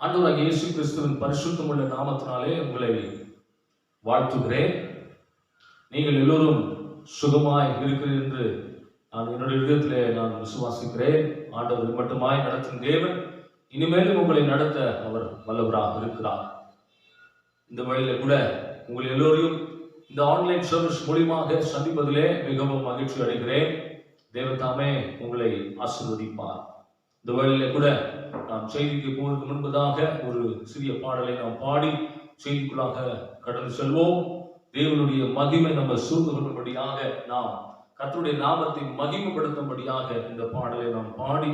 ஆண்டவராகிய இயேசு கிறிஸ்துவின் பரிசுத்தமுள்ள நாமத்தினாலே உங்களை வாழ்த்துகிறேன். நீங்கள் எல்லோரும் சுகமாய் இருக்கிறீர்கள் என்று நான் என்னுடைய இதயத்திலே நான் விசுவாசிக்கிறேன். ஆண்டவர் மட்டுமாய் நடத்தும் தேவன் இனிமேலும் உங்களை நடத்த அவர் வல்லவராக இருக்கிறார். இந்த வழியில கூட உங்கள் எல்லோரையும் இந்த ஆன்லைன் சர்வீஸ் மூலியமாக சந்திப்பதிலே மிகவும் மகிழ்ச்சி அடைகிறேன். தேவதாமே உங்களை ஆசீர்வதிப்பார். இந்த வழியில கூட நாம் செய்திக்கு போவதற்கு முன்பதாக ஒரு சிறிய பாடலை நாம் பாடி செய்திக்குள்ளாக கடந்து செல்வோம். தேவனுடைய மகிமை நம்ம சூழ்ந்து கொள்ளும்படியாக, நாம் கர்த்தருடைய நாமத்தை மகிமைப்படுத்தும்படியாக இந்த பாடலை நாம் பாடி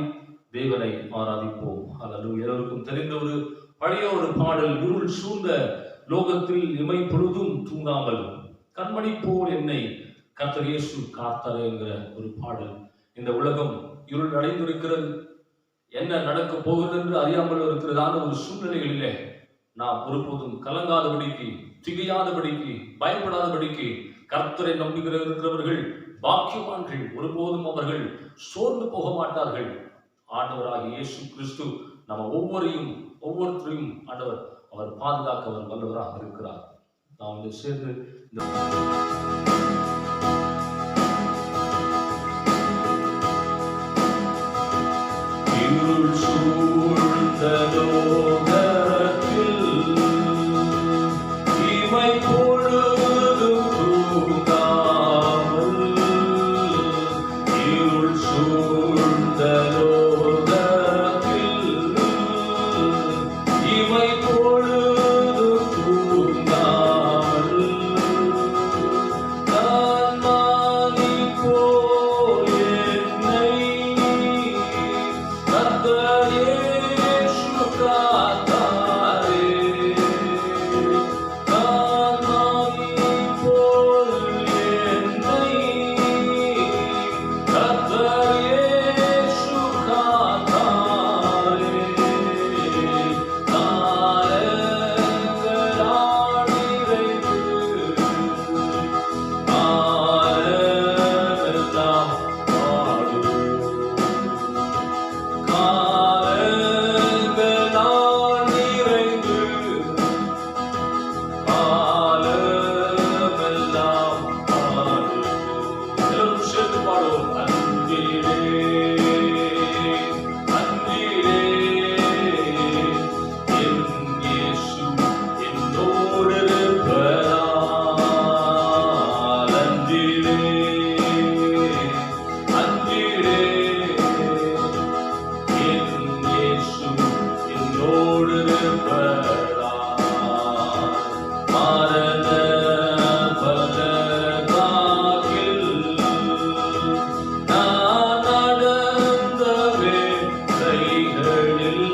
தேவனை ஆராதிப்போம். அல்லது எல்லோருக்கும் தெரிந்த ஒரு பழைய ஒரு பாடல், இருள் சூழ்ந்த லோகத்தில் இமை பொழுதும் தூங்காமல் கண்மணி போல் என்னை கர்த்தர் இயேசு காத்தார் என்கிற ஒரு பாடல். இந்த உலகம் இருள் அடைந்திருக்கிறது. என்ன நடக்க போகிறது என்று அறியாமல் இருக்கிறதான ஒரு சூழ்நிலைகளிலே நாம் ஒருபோதும் கலங்காதபடிக்கு, திகையாதபடிக்கு, பயப்படாதபடிக்கு கர்த்தரை இருக்கிறவர்கள் பாக்கியவான்கள். ஒருபோதும் அவர்கள் சோர்ந்து போக மாட்டார்கள். ஆண்டவராகிய இயேசு கிறிஸ்து நம்ம ஒவ்வொருத்தரையும் ஆண்டவர் அவர் பாதுகாக்க அவர் வல்லவராக இருக்கிறார். நாம் சேர்ந்து இருள் சூழ்ந்த லோகத்தில் இமை பொழுதும் தூங்காமல், இருள் சூழ்ந்த லோகத்தில் இமை பொழுதும் தூங்காமல், கண்மணி போல் என்னை கர்த்தர் இயேசு காத்தாரே. கண்மணி போல் என்னை கர்த்தர் இயேசு காத்தாரே. காலங்களால் நிறைந்து காலமெல்லாம் பாடுவோம். காலங்களால் நிறைந்து காலமெல்லாம் பாடுவோம். எல்லோரும் சேர்ந்து பாடுவோம். அன்பிலே அன்பிலே என் இயேசு என்னோடு இருப்பதால், அன்பிலே அன்பிலே என் இயேசு என்னோடு இருப்பதால், மரண பல்லக்காகில் நான் நடந்த வேளைகளில்,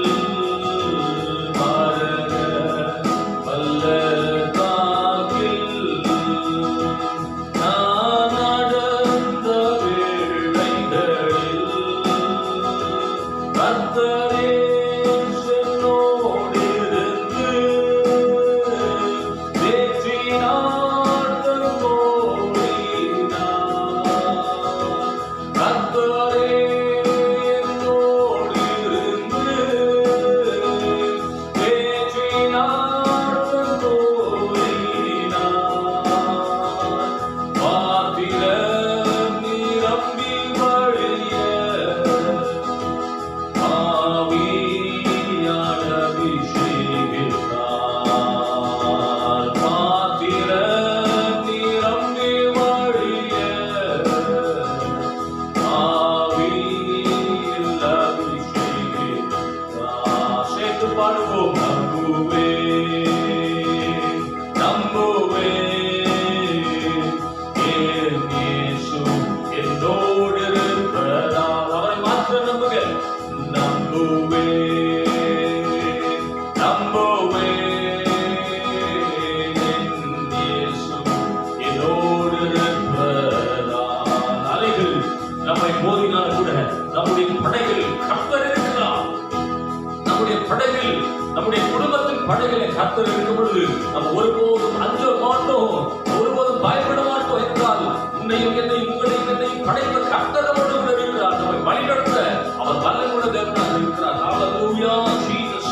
மரண பல்லக்காகில் நான் நடந்த வேளைகளில் கர்த்தர் இயேசு என்னோடு இருந்து தேற்றினார் தந்தோடினார். கர்த்தர் என்னோடு இருந்து தேற்றினார் தந்தோடினார். பாத்திரம் நிரம்பி வழிய ஆவியான அபிஷேகித்தார். பாத்திரம் நிரம்பி வழிய ஆவியில் அபிஷேகித்தார். சேர்த்து பாடுவோம். நம்புவேன் என் இயேசு என்னோடு இருப்பதால். அவரை மாத்திரம் நம்புங்க. நம்புவேன் நம்புவேன் என் இயேசு என்னோடு இருப்பதால். அலைகள் நம்மை மோதினால் கூட நம்முடைய படைகள் கர்த்தர் இருக்கிறார். நம்முடைய படைகள், நம்முடைய குடும்பத்தின் படைகளை கர்த்தர் இருக்கும் பொழுது நம்ம ஒருபோதும் அஞ்ச மாட்டோம், ஒருபோதும் பயப்பட மாட்டோம். என்றால் உன்னையும் என்னையும் உங்களையும் என்னையும் படைத்த கர்த்தர் நம்மோடு கூட இருக்கிறார். நம்மை வழிநடத்த அவர் வல்லமுள்ள தேவனாக இருக்கிறார். ஹல்லேலூயா ஜீசஸ்.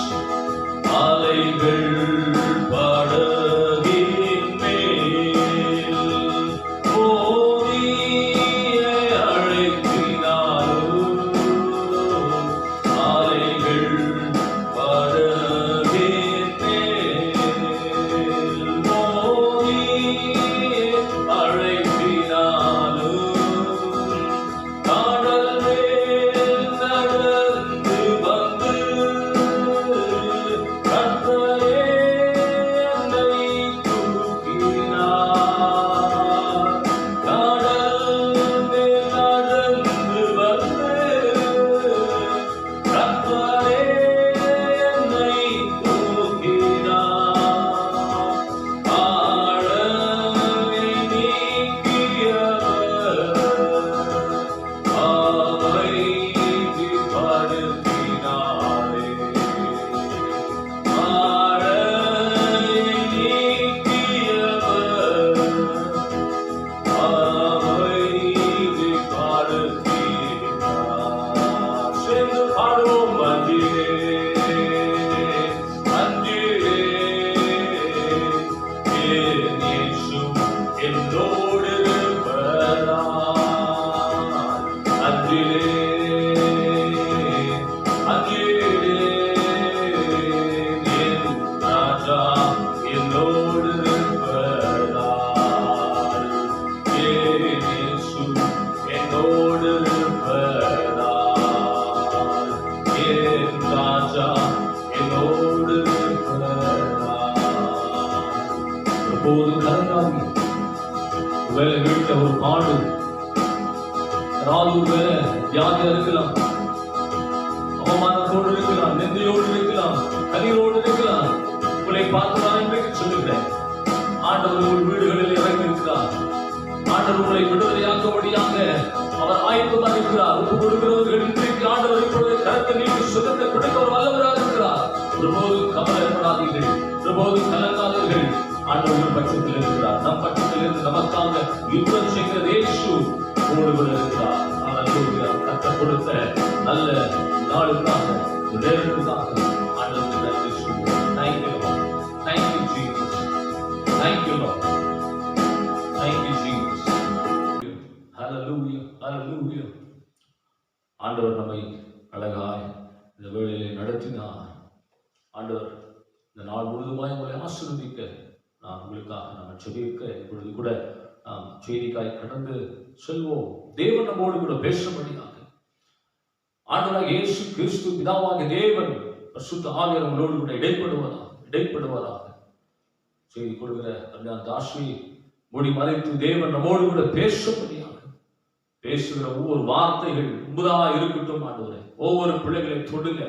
ஒருவேளை வியாதியா இருக்கலாம், அவமானத்தோடு இருக்கலாம், நிந்தையோடு இருக்கலாம், கண்ணீரோடு இருக்கலாம். உங்களை பார்த்து நான் இன்றைக்கு சொல்லுகிறேன், ஆண்டவர் உங்கள் வீடுகளில் இறங்கி இருக்கிறார். ஆண்டவர் உங்களை விடுதலையாக்கும்படியாக அவர் ஆயத்தமாக இருக்கிறார். ஒப்பு கொடுக்கிறவர்கள் இன்றைக்கு ஆண்டவர் இப்பொழுது கருத்தை நீக்கி சுகத்தை கொடுக்க ஒரு வல்லவராக இருக்கிறார். ஒருபோதும் கவலைப்படாதீர்கள், ஒருபோதும் கலங்காதீர்கள். ஆண்டவர் பட்சத்தில் இருக்கிறார். நம் பட்சத்தில் இருந்து நமக்காக யுத்தம் செய்கிற இயேசு ஓடுகள் இருக்கிறார். ஆனால் கர்த்தர் கொடுத்த நல்ல நாளுக்காக, நேரத்துக்காக ஆண்டவருக்கு நன்றி சொல்லுவோம். Thank you Lord. Thank you Jesus. Thank you Lord. Thank you Jesus. Hallelujah. Hallelujah. ஆண்டவர் நம்மை அழகாய் இந்த வேளையிலே நடத்தினார். ஆண்டவர் இந்த நாள் முழுதுமாய் உங்களை ஆசீர்வதிக்க நான் உங்களுக்காக நாம் ஜெபிக்க இப்பொழுது கூட நாம் செய்திக்காய் கடந்து செல்வோம். தேவன் நம்மோடு கூட பேசும்படியாக ஆண்டவராகிய இயேசு கிறிஸ்து பிதாவாகிய தேவன் பரிசுத்த ஆவியானவர் நம்மளோடு கூட இடைப்படுவதாக செய்தி கொடுக்கிற அண்ணன் தாஸ்ரீ மூடி மறைத்து தேவன் நம்மோடு கூட பேசும்படியாக பேசுகிற ஒவ்வொரு வார்த்தைகள் உண்மையாக இருக்கட்டும். ஆண்டவரே, ஒவ்வொரு பிள்ளைகளை தொடுங்க.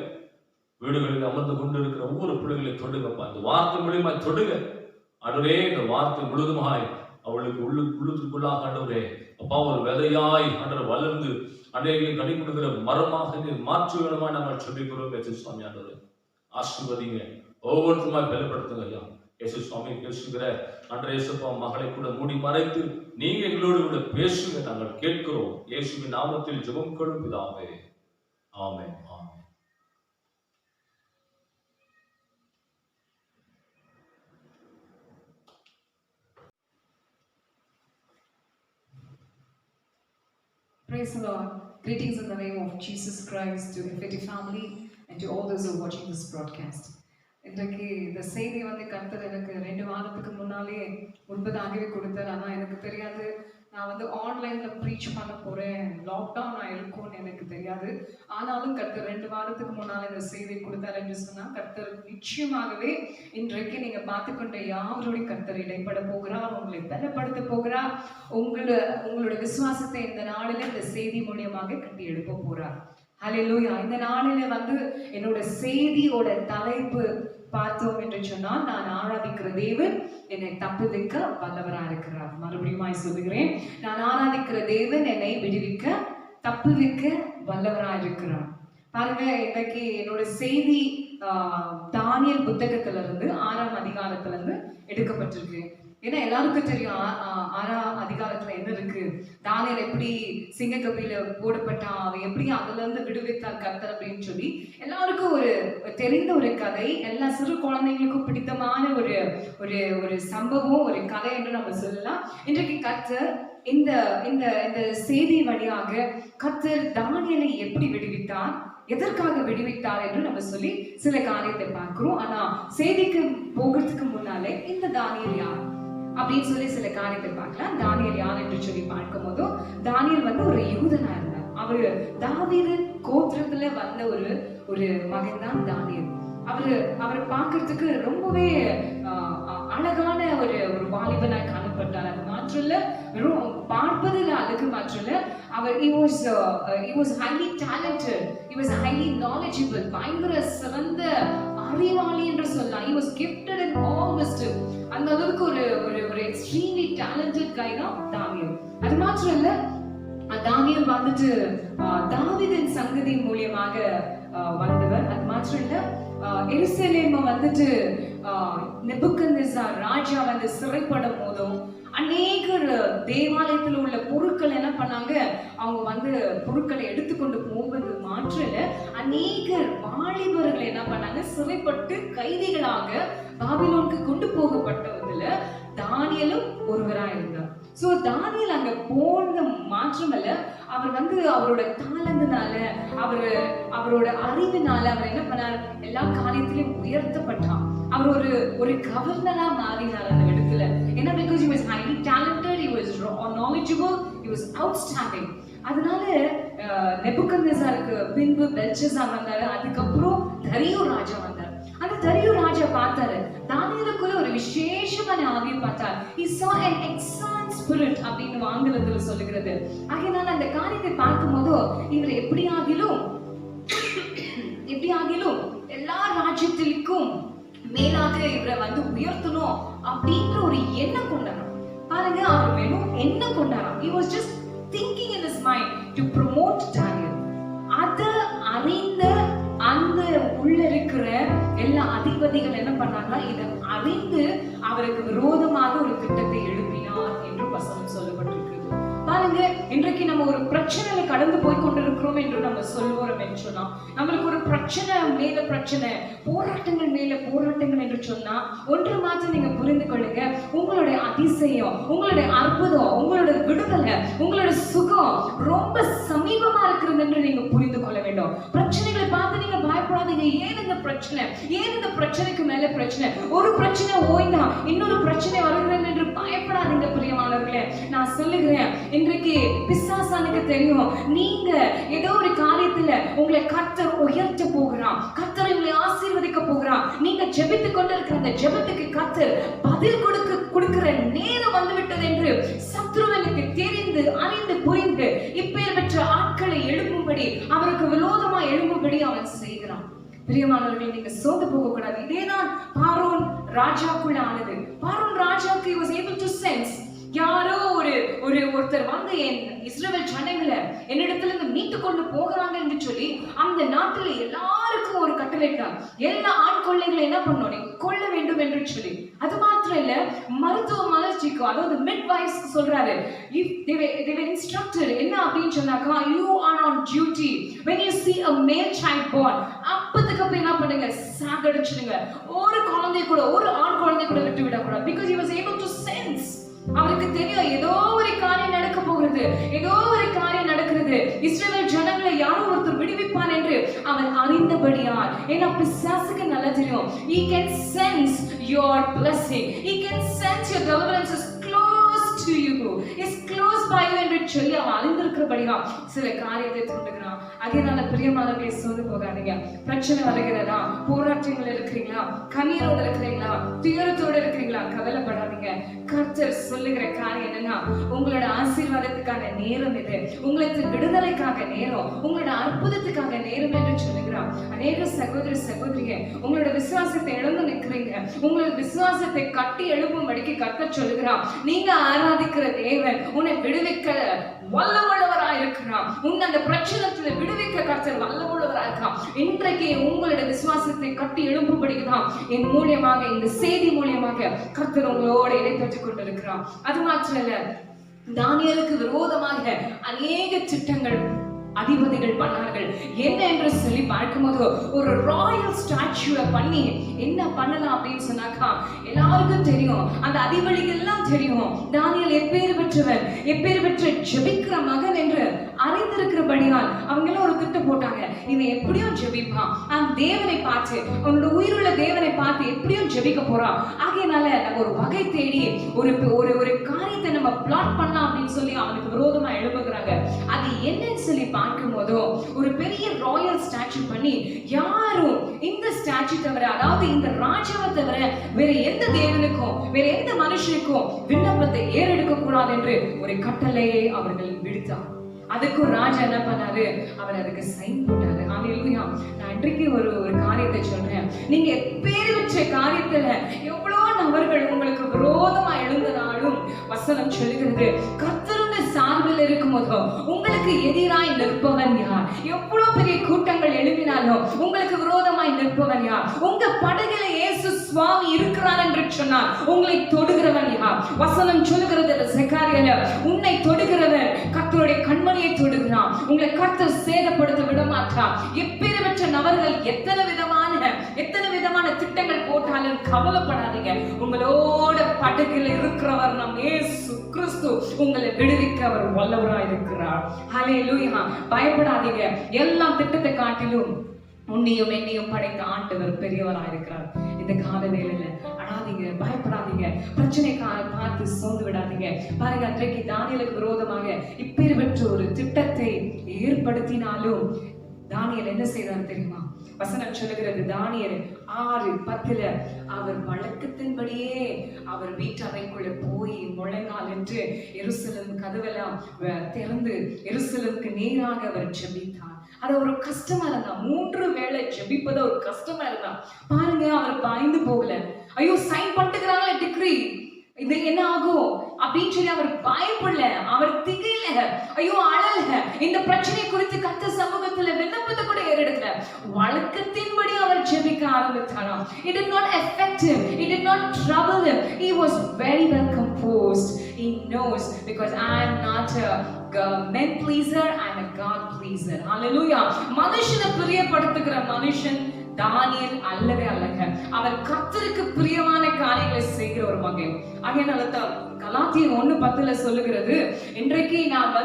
வீடுகளில் அமர்ந்து கொண்டிருக்கிற ஒவ்வொரு பிள்ளைகளை தொடுங்கப்பா. இந்த வார்த்தை மூலியமா தொடுங்க ஆண்டவரே. இந்த வார்த்தை முழுதுமாய் அவளுக்கு உள்ளுக்குள்ளாக ஆண்டவரே அப்பா ஒரு விதையாய் ஆண்டவர் வளர்ந்து அநேக கனி கொடுக்கிற மரமாக மாற்றி வேணுமா நாங்கள் சொல்லிக்கிறோம். இயேசு சுவாமி ஆண்டவரே ஆசீர்வதிங்க, ஒவ்வொருத்தருமாய் பலப்படுத்துங்க ஐயா. இயேசு சுவாமி பேசுகிற அன்றைய இயேசுப்பா மகளை கூட மூடி மறைத்து நீங்க எங்களோடு கூட பேசுங்க, நாங்கள் கேட்கிறோம். இயேசுவின் நாமத்தில் ஜெபம் கொள்ளும் பிதாவே, ஆமென். ஆமென். Praise the Lord. Greetings in the name of Jesus Christ to FAT family and to all those who are watching this broadcast. இன்றைக்கு இந்த செய்தி கர்த்தர் எனக்கு 2 வாரத்துக்கு முன்னாலே முன்பதாகவே கொடுத்தார். ஆனால் எனக்கு தெரியாது நான் ஆன்லைனில் ப்ரீச் பண்ண போகிறேன், லாக்டவுன் ஆயிருக்கும்னு எனக்கு தெரியாது. ஆனாலும் கர்த்தர் 2 வாரத்துக்கு முன்னால் இந்த செய்தியை கொடுத்தார் என்று சொன்னால் கர்த்தர் நிச்சயமாகவே இன்றைக்கு நீங்கள் பார்த்துக்கொண்ட யாருடைய கர்த்தர் இடைப்பட போகிறார், உங்களை பலப்படுத்த போகிறார். உங்களோட விசுவாசத்தை இந்த நாளில் இந்த செய்தி மூலியமாக கட்டி எழுப்ப போகிறார். ஹல்லேலூயா. இந்த நாளில் என்னோட செய்தியோட தலைப்பு பார்த்தோம் என்று சொன்னால், நான் ஆராதிக்கிற தேவன் என்னை தப்புவிக்க வல்லவராக இருக்கிறார். மறுபடியும் சொல்லுகிறேன், நான் ஆராதிக்கிற தேவன் என்னை விடுவிக்க தப்புவிக்க வல்லவராக இருக்கிறார். பாருங்க, இன்றைக்கு என்னோட செய்தி தானியேல் புத்தகத்திலிருந்து 6ஆம் அதிகாரத்திலிருந்து எடுக்கப்பட்டிருக்கு. ஏன்னா எல்லாருக்கும் தெரியும் 6ஆம் அதிகாரத்துல என்ன இருக்கு, தானியேல் எப்படி சிங்கக்கபில போடப்பட்டான், அவன் எப்படி அதுல இருந்து விடுவித்தார் கர்த்தர் அப்படின்னு சொல்லி எல்லாருக்கும் ஒரு தெரிந்த ஒரு கதை, எல்லா சிறு குழந்தைங்களுக்கும் பிடித்தமான ஒரு ஒரு ஒரு சம்பவம், ஒரு கதை என்று நம்ம சொல்லலாம். இன்றைக்கு கர்த்தர் இந்த இந்த இந்த செய்தி வழியாக கர்த்தர் தானியேலை எப்படி விடுவித்தார், எதற்காக விடுவித்தார் என்று நம்ம சொல்லி சில காரியத்தை பார்க்கிறோம். ஆனா செய்திக்கு போகிறதுக்கு முன்னாலே இந்த தானியேல் யார் அப்படின்னு சொல்லி சில காரியத்தை பார்க்கலாம். தானியேல் யார் என்று சொல்லி பார்க்கும் போதும், தானியேல் ஒரு யூதனா இருந்தார். அவரு தாவீது கோத்திரத்துல வந்த ஒரு மகன் தான் தானியேல். அவரை பார்க்கறதுக்கு ரொம்பவே அழகான ஒரு வாலிபனாய் காணப்பட்டார். அது மாற்றம் இல்ல, வெறும் பார்ப்பதில் அழகு மாற்றம் இல்ல, அவர் he was highly talented, he was highly knowledgeable, பயங்கர சிறந்த அறிவாளி என்று சொல்லலாம். he was gifted in all wisdom. அந்த அளவுக்கு ஒரு extremely talented guy தான் தானியேல். அது மாத்திரம் இல்ல, தானியேல் தாவீதின் சங்கதி மூலியமாக வந்தவர். அது மாத்திரம் இல்ல, எருசலேம் நெபுக்கத்நேசர் ராஜா சிறைப்படும் போதும் அநேகர் தேவாலயத்தில் உள்ள பொருட்கள் என்ன பண்ணாங்க, அவங்க பொருட்களை எடுத்துக்கொண்டு போவது மாற்றல, அநேகர் வாலிபர்கள் என்ன பண்ணாங்க, சிறைப்பட்டு கைதிகளாக பாபிலோனுக்கு கொண்டு போகப்பட்டதுல தானியேலும் ஒருவராக இருந்தார். சோ தானியேல் அங்க போன மாற்றமல்ல, அவர் அவரோட தாளந்தினால, அவரோட அறிவினால அவர் என்ன பண்ணார், எல்லா காரியத்திலும் உயர்த்தப்பட்டார். அவர் ஒரு கவர்னரா மாறினார் அந்த இடத்துல. ஏன்னா because he was highly talented, he was knowledgeable, he was outstanding. அதனால நெபுக்கத்நேசருக்கு பின்பு பெல்ஷாத்சார் வந்தாரு, அதுக்கப்புறம் தரியு ராஜா வந்தார். அந்த பாருங்க தரியு ராஜா பார்த்தாரு, தானியேலுக்குள்ள ஒரு விசேஷமான ஆவியை பார்த்தார். he saw an excellent spirit அப்படின்னு ஆங்கிலத்துல சொல்லுகிறது. ஆகையால அந்த காரியத்தை பார்க்கும்போது இவர் எப்படி ஆகிலும் எல்லா ராஜ்யத்திற்கும் மேலாக இவரை உயர்த்தணும் அப்படின்ற ஒரு எண்ணம் கொண்டாராம். பாருங்க, அவர் வெறும் எண்ணம் கொண்டாராம். he was just thinking in his mind to promote Daniel. அத அறிந்த அந்த உள்ள இருக்கிற எல்லா அதிபதிகள் என்ன பண்ணாங்கன்னா, இதை அறிந்து அவருக்கு விரோதமாக ஒரு திட்டத்தை எழுப்பினார் என்று வசனம் சொல்லப்பட்டிருக்கு. பாருங்க, இன்றைக்கு நம்ம ஒரு பிரச்சனையில கடந்து போய் கொண்டிருக்கிறோம் என்று நம்ம சொல்வோம் என்று சொன்னா, நம்மளுக்கு ஒரு பிரச்சனை மேல பிரச்சனை, போராட்டங்கள் மேல போராட்டங்கள் என்று சொன்னா, ஒன்று மாத்திரம் நீங்க புரிந்து கொள்ளுங்க, உங்களுடைய அதிசயம், உங்களுடைய அற்புதம், உங்களுடைய விடுதலை, உங்களுடைய சுகம் ரொம்ப சமீபமா இருக்கிறது என்று நீங்க புரிந்து கொள்ள வேண்டும். பிரச்சனைகளை பார்த்து நீங்க பயப்படாதீங்க. ஏன் இந்த பிரச்சனை, ஏன் இந்த பிரச்சனைக்கு மேல பிரச்சனை, ஒரு பிரச்சனை ஓய்ந்தா இன்னொரு பிரச்சனை வருகிறது என்று பயப்படாதீங்க பிரியமானவர்களே. நான் சொல்லுகிறேன், இன்றைக்கு பிசாசானுக்கு தெரியும், நீங்க ஏதோ ஒரு காரியத்துல உங்களை கர்த்தர் உயர்த்த போகிறான், கர்த்தர் உங்களை ஆசீர்வதிக்க போகிறான். நீங்க ஜெபித்துக் கொண்டு இருக்கிற அந்த ஜெபத்துக்கு கர்த்தர் பதில் கொடுக்கிற நேரம் வந்துவிட்டது என்று சத்ருவனுக்கு தெரிந்து அறிந்து புரிந்து இப்பேற்பட்ட ஆட்களை எழுப்பும்படி, அவருக்கு விரோதமா எழும்பும்படி அவன் செய்கிறான். பிரியமானவர்கள், நீங்க சோர்ந்து போக கூடாது. இதேதான் பார்வோன் ராஜாக்குள்ள ஆனது. பார்வோன் ராஜாக்கு he was able to sense, யாரோ ஒருத்தர் என் இஸ்ரவேல் ஜனங்களை என்னிடத்துல இருந்து மீட்டு கொண்டு போகிறாங்க என்று சொல்லி அந்த நாட்டுல எல்லாருக்கும் ஒரு கட்டளைட்டார், எல்லா ஆண் கொள்ளைகளை என்ன பண்ணணும், நீங்க கொள்ள வேண்டும் என்று சொல்லி. அது மாத்திரம் இல்ல, மருத்துவ மலர்ச்சிக்கு, அதாவது மிட்வைஃப்ஸ் சொல்றாரு, if they were instructed என்ன அப்படின்னு சொன்னாக்கா, you are on duty when you see a male child born, அப்பத்துக்கு அப்புறம் என்ன பண்ணுங்க, சாகடிச்சிடுங்க. ஒரு குழந்தை கூட, ஒரு ஆண் குழந்தை கூட விட்டு விடக்கூடாது. because he was able to sense, அவருக்கு தெரியும் ஏதோ ஒரு காரியம் நடக்க போகிறது, ஏதோ ஒரு காரியம் நடக்கிறது, இஸ்ரவேல் ஜனங்களை யாரோ ஒருத்தர் விடுவிப்பான் என்று அவன் அறிந்தபடியால். ஏன்னா பிசாசுக்கு நல்லா தெரியும், he can sense your blessing, he can sense your deliverance is close to you, is close by you என்று சொல்லி அவன் அறிந்திருக்கிறபடியா சில காரியத்தை தூண்டுகிறான். அதனால பிரியமானவர்களே, சோர்ந்து போகாதீங்க. பிரச்சனை வருகிறதா, போராட்டங்கள் இருக்கிறீங்களா, கண்ணீரோடு இருக்கிறீங்களா, துயரத்தோடு இருக்கிறீங்களா, கவலைப்படாதீங்க. கர்த்தர் சொல்லுகிற காரியம் என்னன்னா, உங்களோட ஆசீர்வாதத்துக்கான நேரம் இது, உங்களுக்கு விடுதலைக்காக நேரம், உங்களோட அற்புதத்துக்காக நேரம் என்று சொல்லுகிறார். அநேக சகோதர சகோதரிங்க, உங்களோட விசுவாசத்தை இழந்து நிற்கிறீங்க, உங்களோட விசுவாசத்தை கட்டி எழுப்பும்படிக்கு கர்த்தர் சொல்லுகிறார், நீங்க ஆராதிக்கிற தேவன் உன்னை விடுவிக்க வல்லமுள்ளவராய் இருக்கிறார். உன்னை அந்த பிரச்சனத்துல விடுவிக்க கர்த்தர் வல்லமுள்ளவராய் இருக்கிறார். இன்றைக்கு உங்களுடைய விசுவாசத்தை கட்டி எழுப்பும்படிக்குதான் என் மூலியமாக, இந்த செய்தி மூலியமாக கர்த்தர் உங்களோட இடைப்பட்டுக் கொண்டிருக்கிறார். அது மாத்திரம் இல்ல, தானியேலுக்கு விரோதமாக அநேக திட்டங்கள் அதிபதிகள் பண்ணார்கள். என்ன என்று சொல்லி பார்க்கும்போது, ஒரு ராயல் ஸ்டாச்சுவை பண்ணி என்ன பண்ணலாம் அப்படின்னு சொன்னாக்கா, எல்லாருக்கும் தெரியும், அந்த அதிபதிகள் எல்லாம் தெரியும், தானியேல் எப்பேறு பெற்றவன், எப்பேறு பெற்ற ஜெபிக்கிற மகன் என்று அறிந்திருக்கிறபடியால் அவங்க எல்லாம் ஒரு திட்டம் போட்டாங்க, இவன் எப்படியும் ஜெபிப்பான், அந்த தேவனை பார்த்து, அவனோட உயிருள்ள தேவனை பார்த்து எப்படியும் ஜெபிக்க போறான். ஆகையினால நம்ம ஒரு வகை தேடி ஒரு காரியத்தை நம்ம பிளாட் பண்ணலாம் அப்படின்னு சொல்லி அவனுக்கு விரோதமா எழுப்புகிறாங்க. அது என்னன்னு சொல்லி பார்க்கும் போதோ, ஒரு பெரிய ராயல் ஸ்டாச்சு பண்ணி, யாரும் இந்த ஸ்டாச்சு தவிர, அதாவது இந்த ராஜாவை தவிர வேற எந்த தேவனுக்கும் வேற எந்த மனுஷனுக்கும் விண்ணப்பத்தை ஏறெடுக்க கூடாது என்று ஒரு கட்டளையை அவர்கள் விடுத்தார். அதுக்கு ராஜா என்ன பண்ணாரு, அவர் அதுக்கு சைன் போட்டாரு. ஹல்லேலூயா. நான் இன்றைக்கு ஒரு காரியத்தை சொல்றேன், நீங்க எப்பேறு வச்ச காரியத்துல எவ்வளவு நபர்கள் உங்களுக்கு விரோதமா எழுந்தனாலும் வசனம் சொல்லுகிறது, கர்த்தருடைய சார்பில் இருக்கும் போதோ உங்களுக்கு எதிராய் நிற்பவன் யார்? எவ்வளவு பெரிய கூட்டங்கள் எழுப்பினாலும் உங்களுக்கு விரோதமாய் நிற்பவன் யார்? உங்க படகுல இயேசு சுவாமி இருக்கிறார் என்று சொன்னார், உங்களை தொடுகிறவன் யார்? வசனம் சொல்லுகிறது செக்காரியால, உன்னை தொடுகிறவன் கர்த்தருடைய கண்மணியை தொடுகிறான், உங்களை கர்த்தர் சேதப்படுத்த விட மாட்டார். எப்பேற்பட்ட நபர்கள் எத்தனை விதமான திட்டங்கள் போட்டாலும் கவலைப்படாதீங்க, உங்களோட படகுல இருக்கிறவர் நம் இயேசு கிறிஸ்து, உங்களை விடுவிக்க அவர் வல்லவராய் இருக்கிறார். ஹல்லேலூயா. பயப்படாதீங்க. எல்லா திட்டத்தை காட்டிலும் உன்னையும் என்னையும் படைத்த ஆண்டவர் பெரியவராய் இருக்கிறார். இந்த கால வேளையில அழாதீங்க, பயப்படாதீங்க, பிரச்சனை பார்த்து சோர்ந்து விடாதீங்க. பாருங்க, அன்றைக்கு தானியேலுக்கு விரோதமாக இப்பேற்பட்ட ஒரு திட்டத்தை ஏற்படுத்தினாலும் தானியேல் தானியேல் என்ன செய்தார் தெரியுமா? வசனம் சொல்லுகிறது, தானியேல் 6:10 அவர் வழக்கத்தின்படியே அவர் வீட்டறைக்குள்ள போய் முழங்காலிட்டு எருசலேம் கதவெல்லாம் திறந்து எருசலேமுக்கு நேராக அவர் ஜெபித்தார். அது ஒரு கஷ்டமா இருந்தா, 3 வேளை ஜெபிப்பது ஒரு கஷ்டமா இருந்தா பாருங்க, அவர் பயந்து போகல. ஐயோ சைன் பண்ணிட்டுக்கிறாங்களே டிகிரி, இது என்ன ஆகும் அப்படின்னு சொல்லி அவர் பயப்படல, அவர் திகைல, ஐயோ அழல, இந்த பிரச்சனை குறித்து கர்த்தர் சமூகத்துல விண்ணப்பத்தை கூட ஏறெடுக்கல. வழக்கத்தின்படி அவர் ஜெபிக்க ஆரம்பித்தாராம். It did not affect him, it did not trouble him. He was very well composed. He knows, because I am not a man pleaser, I am a God pleaser. Hallelujah. மனுஷனை பிரியப்படுத்துகிற மனுஷன் தானியேல் அல்லவே அல்லங்க. அவர் கர்த்தருக்கு பிரியமான காரியங்களை செய்கிற ஒரு மகன். அதனால தான் கலாத்தியர் 1:10 சொல்லுகிறது, இன்றைக்கு நான்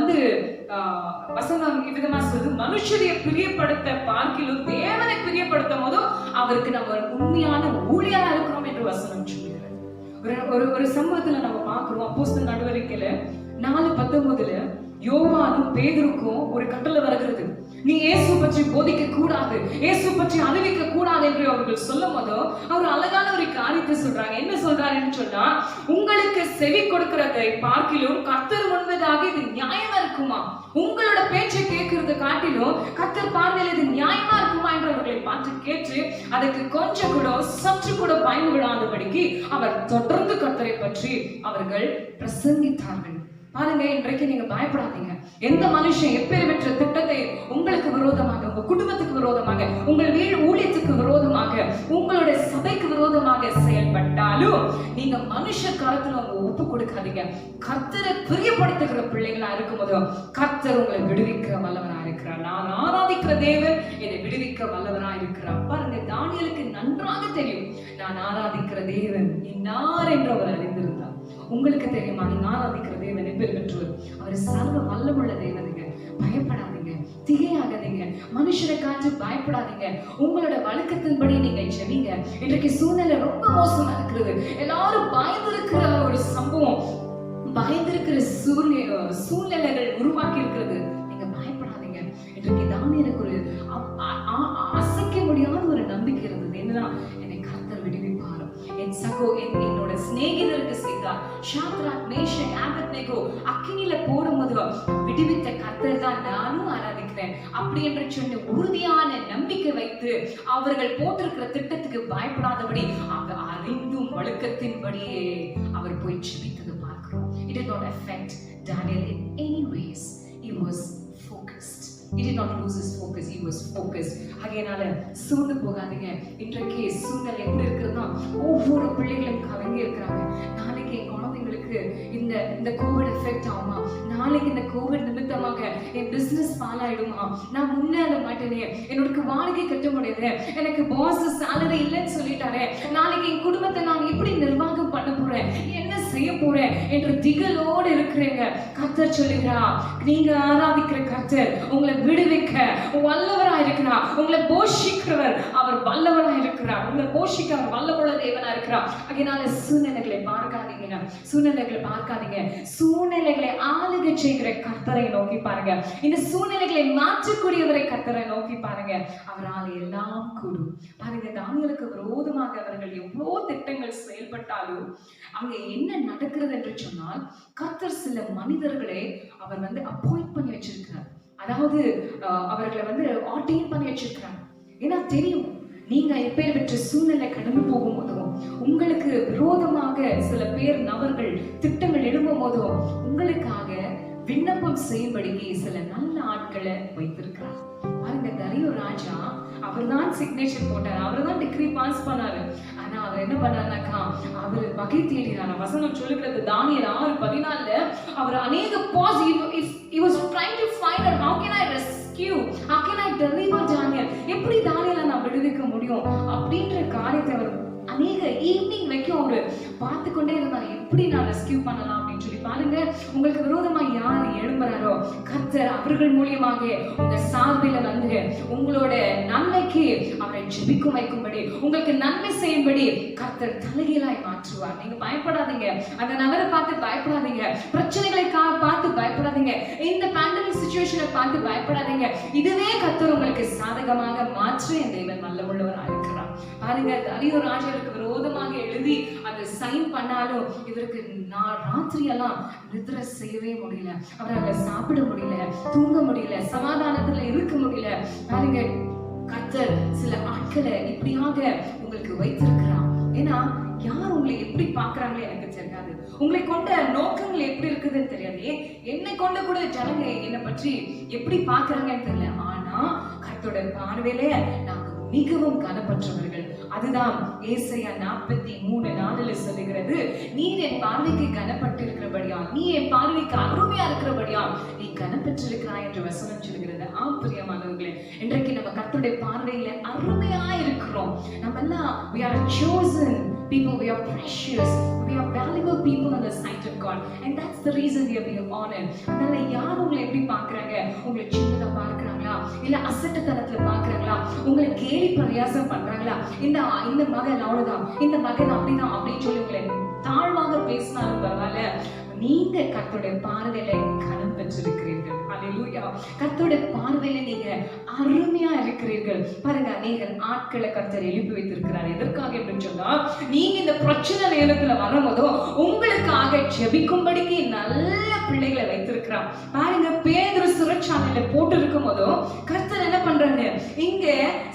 வசனம் விதமா சொல்லுது, மனுஷரை பிரியப்படுத்த பார்க்கிலும் தேவனை பிரியப்படுத்தும் போது அவருக்கு நம்ம உண்மையான ஊழியரா இருக்கிறோம் என்று வசனம் சொல்லுகிறது. ஒரு சம்பவத்துல நம்ம பார்க்கிறோம், அப்போஸ்தலர் நடவடிக்கையில 4:19 யோவானும் பேதுருக்கும் ஒரு கட்டளை வருகிறது, நீ இயேசு பற்றி போதிக்க கூடாது, இயேசு பற்றி அறிவிக்க கூடாது என்று அவர்கள் சொல்லும் போதோ அவர் அழகான ஒரு காரியத்தை சொல்றாங்க. என்ன சொல்றாருன்னு சொன்னா, உங்களுக்கு செவி கொடுக்கிறதை பார்க்கிலும் கர்த்தர் முன்பதாக இது நியாயமா இருக்குமா? உங்களோட பேச்சை கேட்கறது காட்டிலும் கர்த்தர் பார்வையில் இது நியாயமா இருக்குமா என்று அவர்களை பார்த்து கேட்டு அதுக்கு கொஞ்சம் கூட சற்று கூட பயந்து விடாதபடிக்கு அவர் தொடர்ந்து கர்த்தரை பற்றி அவர்கள் பிரசங்கித்தார்கள். பாருங்க, இன்றைக்கு நீங்க பயப்படாதீங்க. எந்த மனுஷன் எப்பேற்பட்ட திட்டத்தை உங்களுக்கு விரோதமாக, உங்க குடும்பத்துக்கு விரோதமாக, உங்கள் வீடு ஊழியத்துக்கு விரோதமாக, உங்களுடைய சபைக்கு விரோதமாக செயல்பட்டாலும் நீங்க மனுஷ காலத்துல உங்க ஒப்பு கொடுக்காதீங்க. கர்த்தரை பிரியப்படுத்துகிற பிள்ளைகளா இருக்கும்போது கர்த்தர் உங்களை விடுவிக்க வல்லவரா இருக்கிறார். நான் ஆராதிக்கிற தேவன் என்னை விடுவிக்க வல்லவரா இருக்கிறார். பாருங்க, தானியேலுக்கு நன்றாக தெரியும், நான் ஆராதிக்கிற தேவன் இன்னார் என்று அவர் அறிந்திருந்தார். உங்களுக்கு தெரியுமா, நீங்க ஆராதிக்கிற தேவன் எப்பேற்பட்டவர்? அவர் சர்வ வல்லமுள்ள தேவனுங்க. பயப்படாதீங்க, திகையாகாதீங்க, மனுஷரை காற்று பயப்படாதீங்க. உங்களோட வழக்கத்தின்படி நீங்க ஜெபிங்க. இன்றைக்கு சூழ்நிலை ரொம்ப மோசமா இருக்கிறது. எல்லாரும் பயந்திருக்கிற ஒரு சம்பவம், பயந்திருக்கிற சூழ்நிலைகள் உருவாக்கி இருக்கிறது. நீங்க பயப்படாதீங்க. இன்றைக்கு தானியேலுக்கு ஒரு அசைக்க முடியாத ஒரு நம்பிக்கை இருந்தது. என்னன்னா, என்னை கர்த்தர் விடுவிப்பார். என்னோட சிநேகிதருக்கு செய்தார். ஷாத்ராக், மேஷக், ஆபேத்நேகோ அக்கினியில போடும்போது விடுவித்த கர்த்தர் தான் நானும் ஆராதிக்கிறேன் அப்படி என்று சொன்ன உறுதியான நம்பிக்கை வைத்து அவர்கள் போட்டிருக்கிற திட்டத்துக்கு பயப்படாதபடி அவர் அறிந்தும் வழக்கத்தின்படியே அவர் போய் ஜெபித்தது பார்க்கிறோம். It did not affect Daniel in any ways. He was focused. He did not lose his focus. He was focused. அதனால சூழ்ந்து போகாதீங்க. இன்றைக்கு சூழ்நிலை எப்படி இருக்குன்னா, ஒவ்வொரு பிள்ளைகளும் கலங்கி இருக்கிறாங்க. நாளைக்கு என் குழந்தைங்களுக்கு இந்த கோவிட் எஃபெக்ட் ஆகுமா, நாளைக்கு இந்த கோவிட் நிமித்தமாக என் பிசினஸ் பாலாயிடுமா, நான் முன்னேற மாட்டேனே, என்னோட வாடகை கட்ட முடியாது, எனக்கு பாஸ் சேலரி இல்லைன்னு சொல்லிட்டாரு, நாளைக்கு என் குடும்பத்தை நான் எப்படி நிர்வாகம் பண்ண போறேன், என்ன செய்ய போறேன் என்று திகழோடு இருக்கிறீங்க. கர்த்தர் சொல்லுகிறா, நீங்க ஆராதிக்கிற கர்த்தர் உங்களை விடுவிக்க வல்லவராய் இருக்கிறார். உங்களை போஷிக்கிறவர் அவர் வல்லவராய் இருக்கிறார். உங்களை போஷிக்க அவர் வல்லமுள்ள தேவனா இருக்கிறார். அதனால சூழ்நிலைகளை பார்க்காதீங்க, சூழ்நிலைகளை ஆளுகை செய்கிற கர்த்தரை நோக்கி பாருங்க. இந்த சூழ்நிலைகளை மாற்றக்கூடியவரை கர்த்தரை நோக்கி பாருங்க. அவரால் எல்லாம் கூடும். பாருங்க, தானியேலுக்கு விரோதமாக அவர்கள் எவ்வளோ திட்டங்கள் செயல்பட்டாலும் அங்க என்ன நடக்கிறது என்று சொன்னால், கர்த்தர் சில மனிதர்களை அவர் அப்பாயிண்ட் பண்ணி வச்சிருக்கிறார். அதாவது அவர்களை ஆர்டைன் பண்ணி வச்சிருக்கிறாங்க. ஏன்னா தெரியும், நீங்க எப்பேற்பட்ட சூழ்நிலை கடந்து போகும்போதும், உங்களுக்கு விரோதமாக சில பேர் நபர்கள் திட்டங்கள் எழும்பும் போதும் உங்களுக்காக விண்ணப்பம் செய்யும்படிக்கு சில நல்ல ஆட்களை வைத்திருக்கிறார். பாருங்க, தரியு ராஜா அவர் தான் சிக்னேச்சர் போட்டார், அவர் தான் டிகிரி பாஸ் பண்ணாரு. ஆனா அவர் என்ன பண்ணாருனாக்கா, அவர் வகை தேடினார். வசனம் சொல்லுகிறது, தானியேல் 6:14 அவர் அநேக pass he was trying to find out how can I rescue, how can I deliver Daniel, எப்படி தானியேலை நான் விடுவிக்க முடியும் அப்படின்ற காரியத்தை அவர் அநேக ஈவினிங் வரைக்கும் அவரு பார்த்து கொண்டே இருந்தார். எப்படி நான் ரெஸ்கியூ பண்ணலாம் அப்படின்னு சொல்லி. பாருங்க, உங்களுக்கு விரோதமா யார் எழும்புறாரோ கர்த்தர் அவர்கள் மூலியமாக உங்க சார்பில உங்களோட நன்மைக்கு அவரை ஜெபிக்கும் வைக்கும்படி, உங்களுக்கு நன்மை செய்யும்படி கர்த்தர் தலைகீழாய் மாற்றுவார். நீங்க பயப்படாதீங்க, அந்த நபரை பார்த்து பயப்படாதீங்க, பிரச்சனைகளை பார்த்து பயப்படாதீங்க, இந்த பேண்டமிக் சிச்சுவேஷனை பார்த்து பயப்படாதீங்க. இதுவே கர்த்தர் உங்களுக்கு சாதக சாதகமாக மாற்ற என் தேவன் வல்லமுள்ளவராக இருக்கிறார். பாருங்க, தரியு ராஜாவுக்கு விரோதமாக எழுதி அதை சைன் பண்ணாலும் இவருக்கு ராத்திரியெல்லாம் நிద్ర செய்யவே முடியல, அவரால் சாப்பிட முடியல, தூங்க முடியல, சமாதானத்துல இருக்க முடியல. பாருங்க, கர்த்தர் சில ஆட்களை இப்படியாக உங்களுக்கு வைத்திருக்கிறார். ஏன்னா யார் உங்களை எப்படி பாக்குறாங்களோ எனக்கு தெரியாது, உங்களை கொண்ட நோக்கங்கள் எப்படி இருக்குதுன்னு தெரியாது, என்னை கொண்டு கூட ஜனங்க என்னை பற்றி எப்படி பாக்குறாங்கன்னு தெரியல. ஆனா கர்த்தரோட பார்வையில நாங்க மிகவும் கனப்பற்றவர்கள். அதுதான் ஏசாயா 43:4 சொல்லுகிறது, நீர் என் பார்வைக்கு கனப்பட்டு இருக்கிறபடியா, நீ என் பார்வைக்கு அருமையா இருக்கிறபடியா நீ கனப்பெற்றிருக்கிறாய் என்று வசனம் சொல்கிறது. பிரியமானவர்களே, இன்றைக்கு நம்ம கர்த்தருடைய பார்வையில அருமையா இருக்கிறோம். நம்ம எல்லாம் we are chosen people, we are precious, we are valuable people in the sight of God, and that's the reason we are being honored. அதனால யார் உங்களை எப்படி பார்க்கறாங்க, உங்களை சின்னதா பார்க்கறாங்களா, இல்ல அசட்டத்தனத்துல பார்க்கறாங்களா, உங்களை கேலி பரியாசம் பண்றாங்களா, இந்த மகன் அவ்வளவுதான், இந்த மகன் அப்படிதான் அப்படின்னு சொல்லி உங்களை தாழ்வாக பேசினாலும் பரவாயில்ல, நீங்க கர்த்தருடைய பார்வையில கனம் பெற்றிருக்கிறீர்கள். அல்லேலூயா. கர்த்தருடைய பார்வையில நீங்க அருமையா இருக்கிறீர்கள். பாருங்க, அநேக ஆட்களை கர்த்தர் எழுப்பி வைத்திருக்கிறார். எதற்காக என்று சொன்னா, நீங்க இந்த பிரச்சனை நேரத்துல வரும்போதும் உங்களுக்காக ஜெபிக்கும்படிக்கு நல்ல பிள்ளைகளை வைத்திருக்கிறார். பாருங்க, பேதுரு சிறைச்சாலையில போட்டு இருக்கும் போதும் கர்த்தர் என்ன பண்றாங்க, இங்க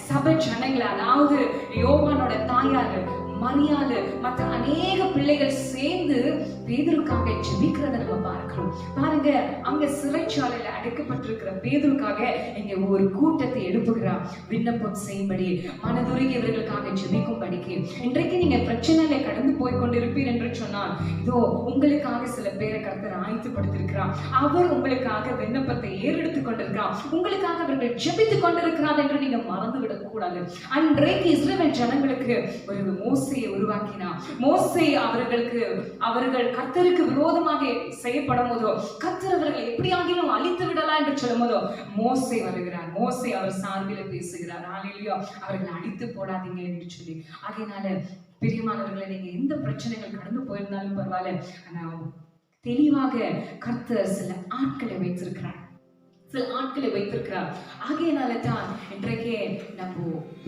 சபை ஜனங்களை, அதாவது யோவானோட தாயாரு மரியாதை மற்ற அநேக பிள்ளைகள் சேர்ந்து பேதுருக்காக ஜெபிக்கிறத நம்ம பார்க்கிறோம். பாருங்க, அங்க சிறைச்சாலையில அடைக்கப்பட்டிருக்கிற பேதுருக்காக இங்க ஒரு கூட்டத்தை எழுப்புகிறார், விண்ணப்பம் செய்யும்படி, மனதுருகியவர்களுக்காக ஜெபிக்கும்படிக்கு. இன்றைக்கு நீங்க பிரச்சனையில கடந்து போய் கொண்டிருப்பீர் என்று சொன்னால், இதோ உங்களுக்காக சில பேரை கர்த்தர் ஆயத்தப்படுத்திருக்கிறார். அவர் உங்களுக்காக விண்ணப்பத்தை ஏறெடுத்துக் கொண்டிருக்கிறார், உங்களுக்காக அவர்கள் ஜெபித்துக் கொண்டிருக்கிறார் என்று நீங்க மறந்து விடக் கூடாது. அன்றைக்கு இஸ்ரவேல் ஜனங்களுக்கு ஒரு மோசேயை உருவாக்கினார். மோசே அவர்கள் கர்த்தருக்கு விரோதமாக செய்யப்படும் போதோ, கர்த்தர் அவர்களை எப்படியாகிலும் அழித்து விடலாம் என்று சொல்லும் போதோ மோசே வருகிறார். மோசே அவர் சார்பில் பேசுகிறார். ஹல்லேலூயா. அவர்களை அழித்து போடாதீங்க என்று சொல்லி. ஆகையினால பிரியமானவர்களை, நீங்க எந்த பிரச்சனைகள் கடந்து போயிருந்தாலும் பரவாயில்ல, ஆனா தெளிவாக கர்த்தர் சில ஆட்களை வைத்திருக்கிறார். ஆகையினால தான் இன்றைக்கே நம்ம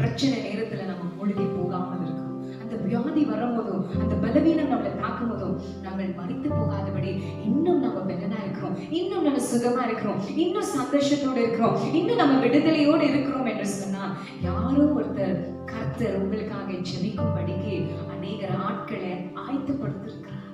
பிரச்சனை நேரத்துல நம்ம மூழ்கி போகாமல் இருக்கோம். அந்த வியாதி வரும்போதும், அந்த பலவீனம் நம்மளை தாக்கும் போதும் நம்ம மறித்து போகாதபடி இன்னும் நம்ம பெலனா இருக்கிறோம், இன்னும் நம்ம சுகமா இருக்கிறோம், இன்னும் சந்தோஷத்தோடு இருக்கிறோம், இன்னும் நம்ம விடுதலையோடு இருக்கிறோம் என்று சொன்னால், யாரோ ஒருத்தர் கர்த்தர் உங்களுக்காக ஜெபிக்கும்படிக்கு அநேக ஆட்களை ஆயத்தப்படுத்திருக்கிறார்.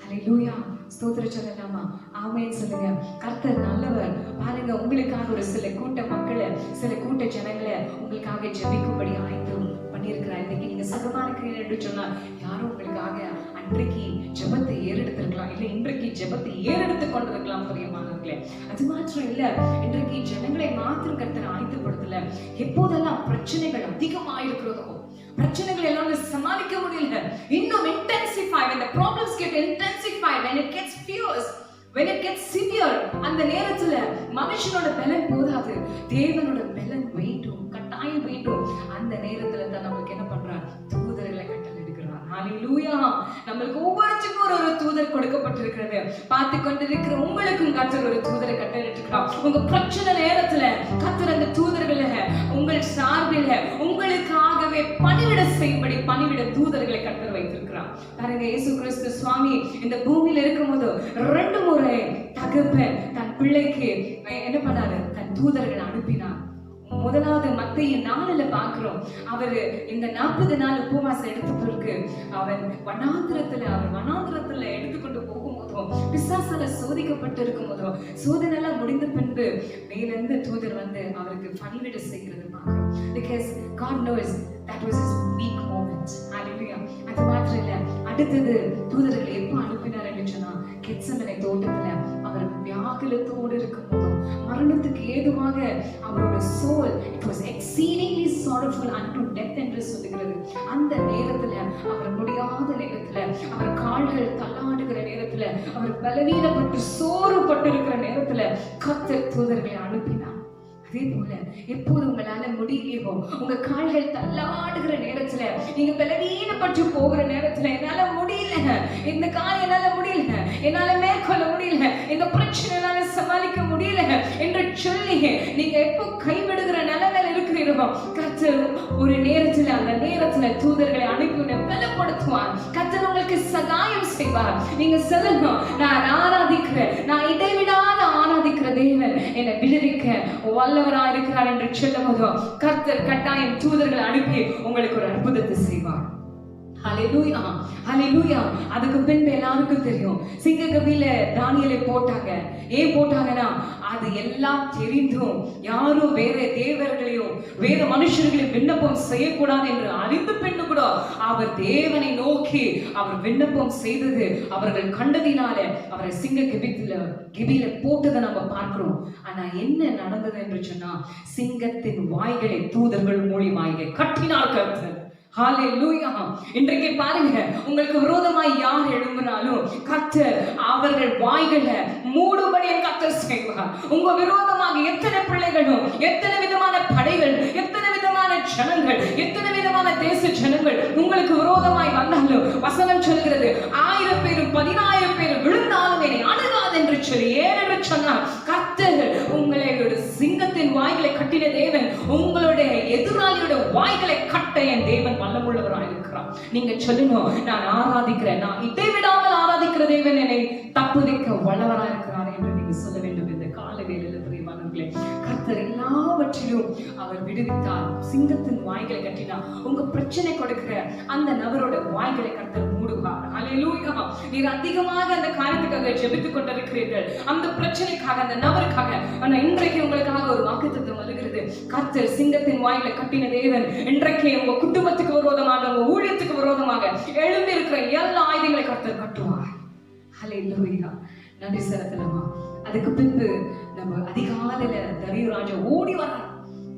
ஹல்லேலூயா. ஸ்தோத்திரம் சொல்லலாமா? ஆமென் சொல்லுங்க. கர்த்தர் நல்லவர். பாருங்க, உங்களுக்காக ஒரு சில கூட்ட மக்களை, சில கூட்ட ஜனங்களை உங்களுக்காக ஜெபிக்கும்படி ஆயத்தம் பண்ணியிருக்கிறார். இன்னைக்கு நீங்க சுகமா இருக்கிறீர்கள் என்று சொன்னால், யாரும் உங்களுக்காக அன்றைக்கு ஜெபத்தை ஏறெடுத்திருக்கலாம், இல்ல இன்றைக்கு ஜெபத்தை ஏறெடுத்துக் கொண்டிருக்கலாம். பிரியமானவர்களே, அது மாத்திரம் இல்ல, இன்றைக்கு ஜனங்களை மாத்திரம் கர்த்தர் ஆயத்தப்படுத்தல. எப்போதெல்லாம் பிரச்சனைகள் அதிகமாயிருக்கிறதோ, பிரச்சனைகள் எல்லாம் சமாளிக்க முடியல, இன்னும் intensify, when the problems get intensified, when it gets fierce, when it gets severe, அந்த நேரத்துல மனுஷனோட பலன் போதாது, தேவனோட பலன் வேண்டும், கட்டாயம் வேண்டும். அந்த நேரத்துல தான் நமக்கு என்ன பண்றார், தூதர்களை கட்டளையிடுகிறார். ஹல்லேலூயா. நம்மளுக்கு ஒவ்வொருத்தருக்கும் ஒரு தூதர் கொடுக்கப்பட்டிருக்கிறது. பார்த்து கொண்டிருக்கிற உங்களுக்கும் கர்த்தர் ஒரு தூதரை கட்டளையிட்டிருக்கிறார். உங்க பிரச்சனை நேரத்துல கர்த்தர் அந்த தூதர்களை உங்கள் சார்பில் உங்களுக்காகவே பணிவிட செய்யும்படி பணிவிட தூதர்களை கர்த்தர் வைத்திருக்கிறார். பாருங்க, இயேசு கிறிஸ்து சுவாமி இந்த பூமியில இருக்கும்போது 2 முறை தகப்பன் தன் பிள்ளைக்கு என்ன பண்ணாரு, தன் தூதர்களை அனுப்பினார். முதலாவது மத்தேயு 4ல பார்க்கிறோம், அவரு இந்த 40 நாள் உபவாசம் எடுத்த பிறகு அவன் வனாந்திரத்துல எடுத்துக்கொண்டு போகும்போதும், பிசாசால சோதிக்கப்பட்டு இருக்கும் போதும், சோதனை எல்லாம் முடிந்த பின்பு மேலிருந்து தூதர் வந்து அவருக்கு பணிவிட செய்கிறது பார்க்கிறோம். Because God knows that was his weak moment. Hallelujah. அது மாத்திரம் இல்ல, அடுத்தது தூதர்களை எப்ப அனுப்பினார் என்று சொன்னா, கெத்செமனே தோட்டத்துல அவர் வியாகுலத்தோடு இருக்கும் போதும், மரணத்துக்கு ஏதுவாக அவரோட soul, it was exceedingly sorrowful unto death என்று சொல்லுகிறது. அந்த நேரத்துல, அவர் முடியாத நேரத்துல, அவர் கால்கள் தள்ளாடுகிற நேரத்துல, அவர் பலவீனப்பட்டு சோர்வுபட்டு இருக்கிற நேரத்துல கர்த்தர் தூதர்களை அனுப்பினார். அதே போல எப்போது உங்களால முடியலையோ, உங்க கால்கள் தள்ளாடுகிற நேரத்துல, நீங்க பலவீனப்பட்டு போகிற நேரத்துல, என்னால முடியல, இந்த காரியம் என்னால முடியல, என்னால மேற்கொள்ள முடியல, இந்த பிரச்சனை என்னால சமாளிக்க முடியல என்று சொல்லி நீங்க எப்போ கைவிடுகிற நிலைமையில இருக்கிறீங்க, தெரியும், கர்த்தர் ஒரு நேரத்துல அந்த நேரத்துல தூதர்களை அனுப்பி உன்னை பலப்படுத்துவார். கர்த்தர் உங்களுக்கு சகாயம் செய்வார். நீங்க சொல்லணும், நான் ஆராதிக்கிறேன், நான் இடைவிடாத ஆராதிக்கிற தேவன் என்னை விடுவிக்க வல்லவராக இருக்கிறார் என்று சொல்லும் போது கர்த்தர் கட்டாயம் தூதர்களை அனுப்பி உங்களுக்கு ஒரு அற்புதத்தை செய்வார். ஹல்லேலூயா, ஹல்லேலூயா. அதுக்கு பின்பு எல்லாருக்கும் தெரியும், சிங்கக்கவியில தானியேலை போட்டாங்க. ஏன் போட்டாங்கன்னா, அது எல்லாம் தெரிந்தும் யாரும் வேற தேவர்களையும் வேற மனுஷர்களையும் விண்ணப்பம் செய்யக்கூடாது என்று அறிந்து பின்னு கூட அவர் தேவனை நோக்கி அவர் விண்ணப்பம் செய்தது அவர்கள் கண்டதினால அவரை சிங்க கிபியில போட்டதை நம்ம பார்க்கிறோம். ஆனா என்ன நடந்தது என்று சொன்னா, சிங்கத்தின் வாய்களை தூதர்கள் மூலியமாக கட்டினார் கர்த்தர். ஹல்லேலூயா. இன்றைக்கு பாருங்க, உங்களுக்கு விரோதமாய் யார் எழும்பினாலும் கர்த்தர் அவர்கள் வாய்களை மூடும்படி கர்த்தர் செய்வார். உங்க விரோதமாக எத்தனை பிள்ளைகளும், எத்தனை விதமான படைகள், எத்தனை விதமான ஜனங்கள், எத்தனை விதமான தேச ஜனங்கள் உங்களுக்கு விரோதமாய் வந்தாலும் வசனம் சொல்கிறது, 1000 பேரும் 10000 பேரும் விழுந்தாலும் என்னை அணுகாது என்று சொல்லி. ஏனென்று சொன்னால் கர்த்தர் உங்களுடைய சிங்கத்தின் வாய்களை கட்டின தேவன் உங்களுடைய எதிராளியோட வாய்களை கட்ட என் தேவன் வல்லமுள்ளவராக இருக்கிறார். நீங்க சொல்லணும், நான் ஆராதிக்கிறேன், நான் இடைவிடாமல் ஆராதிக்கிற தேவன் என்னை தப்புவிக்க வல்லவராக இருக்கிறார் என்று நீங்க சொல்ல வேண்டும். இந்த கால வேளையில பிரியமானவர்களே, கர்த்தர் எல்லாவற்றிலும் அவர் விடுவித்தார். சிங்கத்தின் வாய்களை கட்டினார். உங்க பிரச்சனை கொடுக்கிற அந்த நபரோட வாய்களை கர்த்தர் மூடுவார். ஹல்லேலூயா. நீர் அதிகமாக அந்த காரியத்துக்காக ஜெபித்துக் கொண்டிருக்கிறீர்கள், அந்த பிரச்சனைக்காக, அந்த நபருக்காக. ஆனா இன்றைக்கு உங்களுக்காக ஒரு வாக்குத்தத்தம் வருகிறது. கர்த்தர் சிங்கத்தின் வாய்களை கட்டின தேவன் இன்றைக்கு உங்க குடும்பத்துக்கு விரோதமாக, உங்க ஊழியத்துக்கு விரோதமாக எழும்பி இருக்கிற எல்லா ஆயுதங்களை கர்த்தர் கட்டுவார். ஹல்லேலூயா. நன்றி செலுத்தலாமா? அதுக்கு பின்பு நம்ம அதிகாலையில தரியு ராஜா ஓடி வரார்.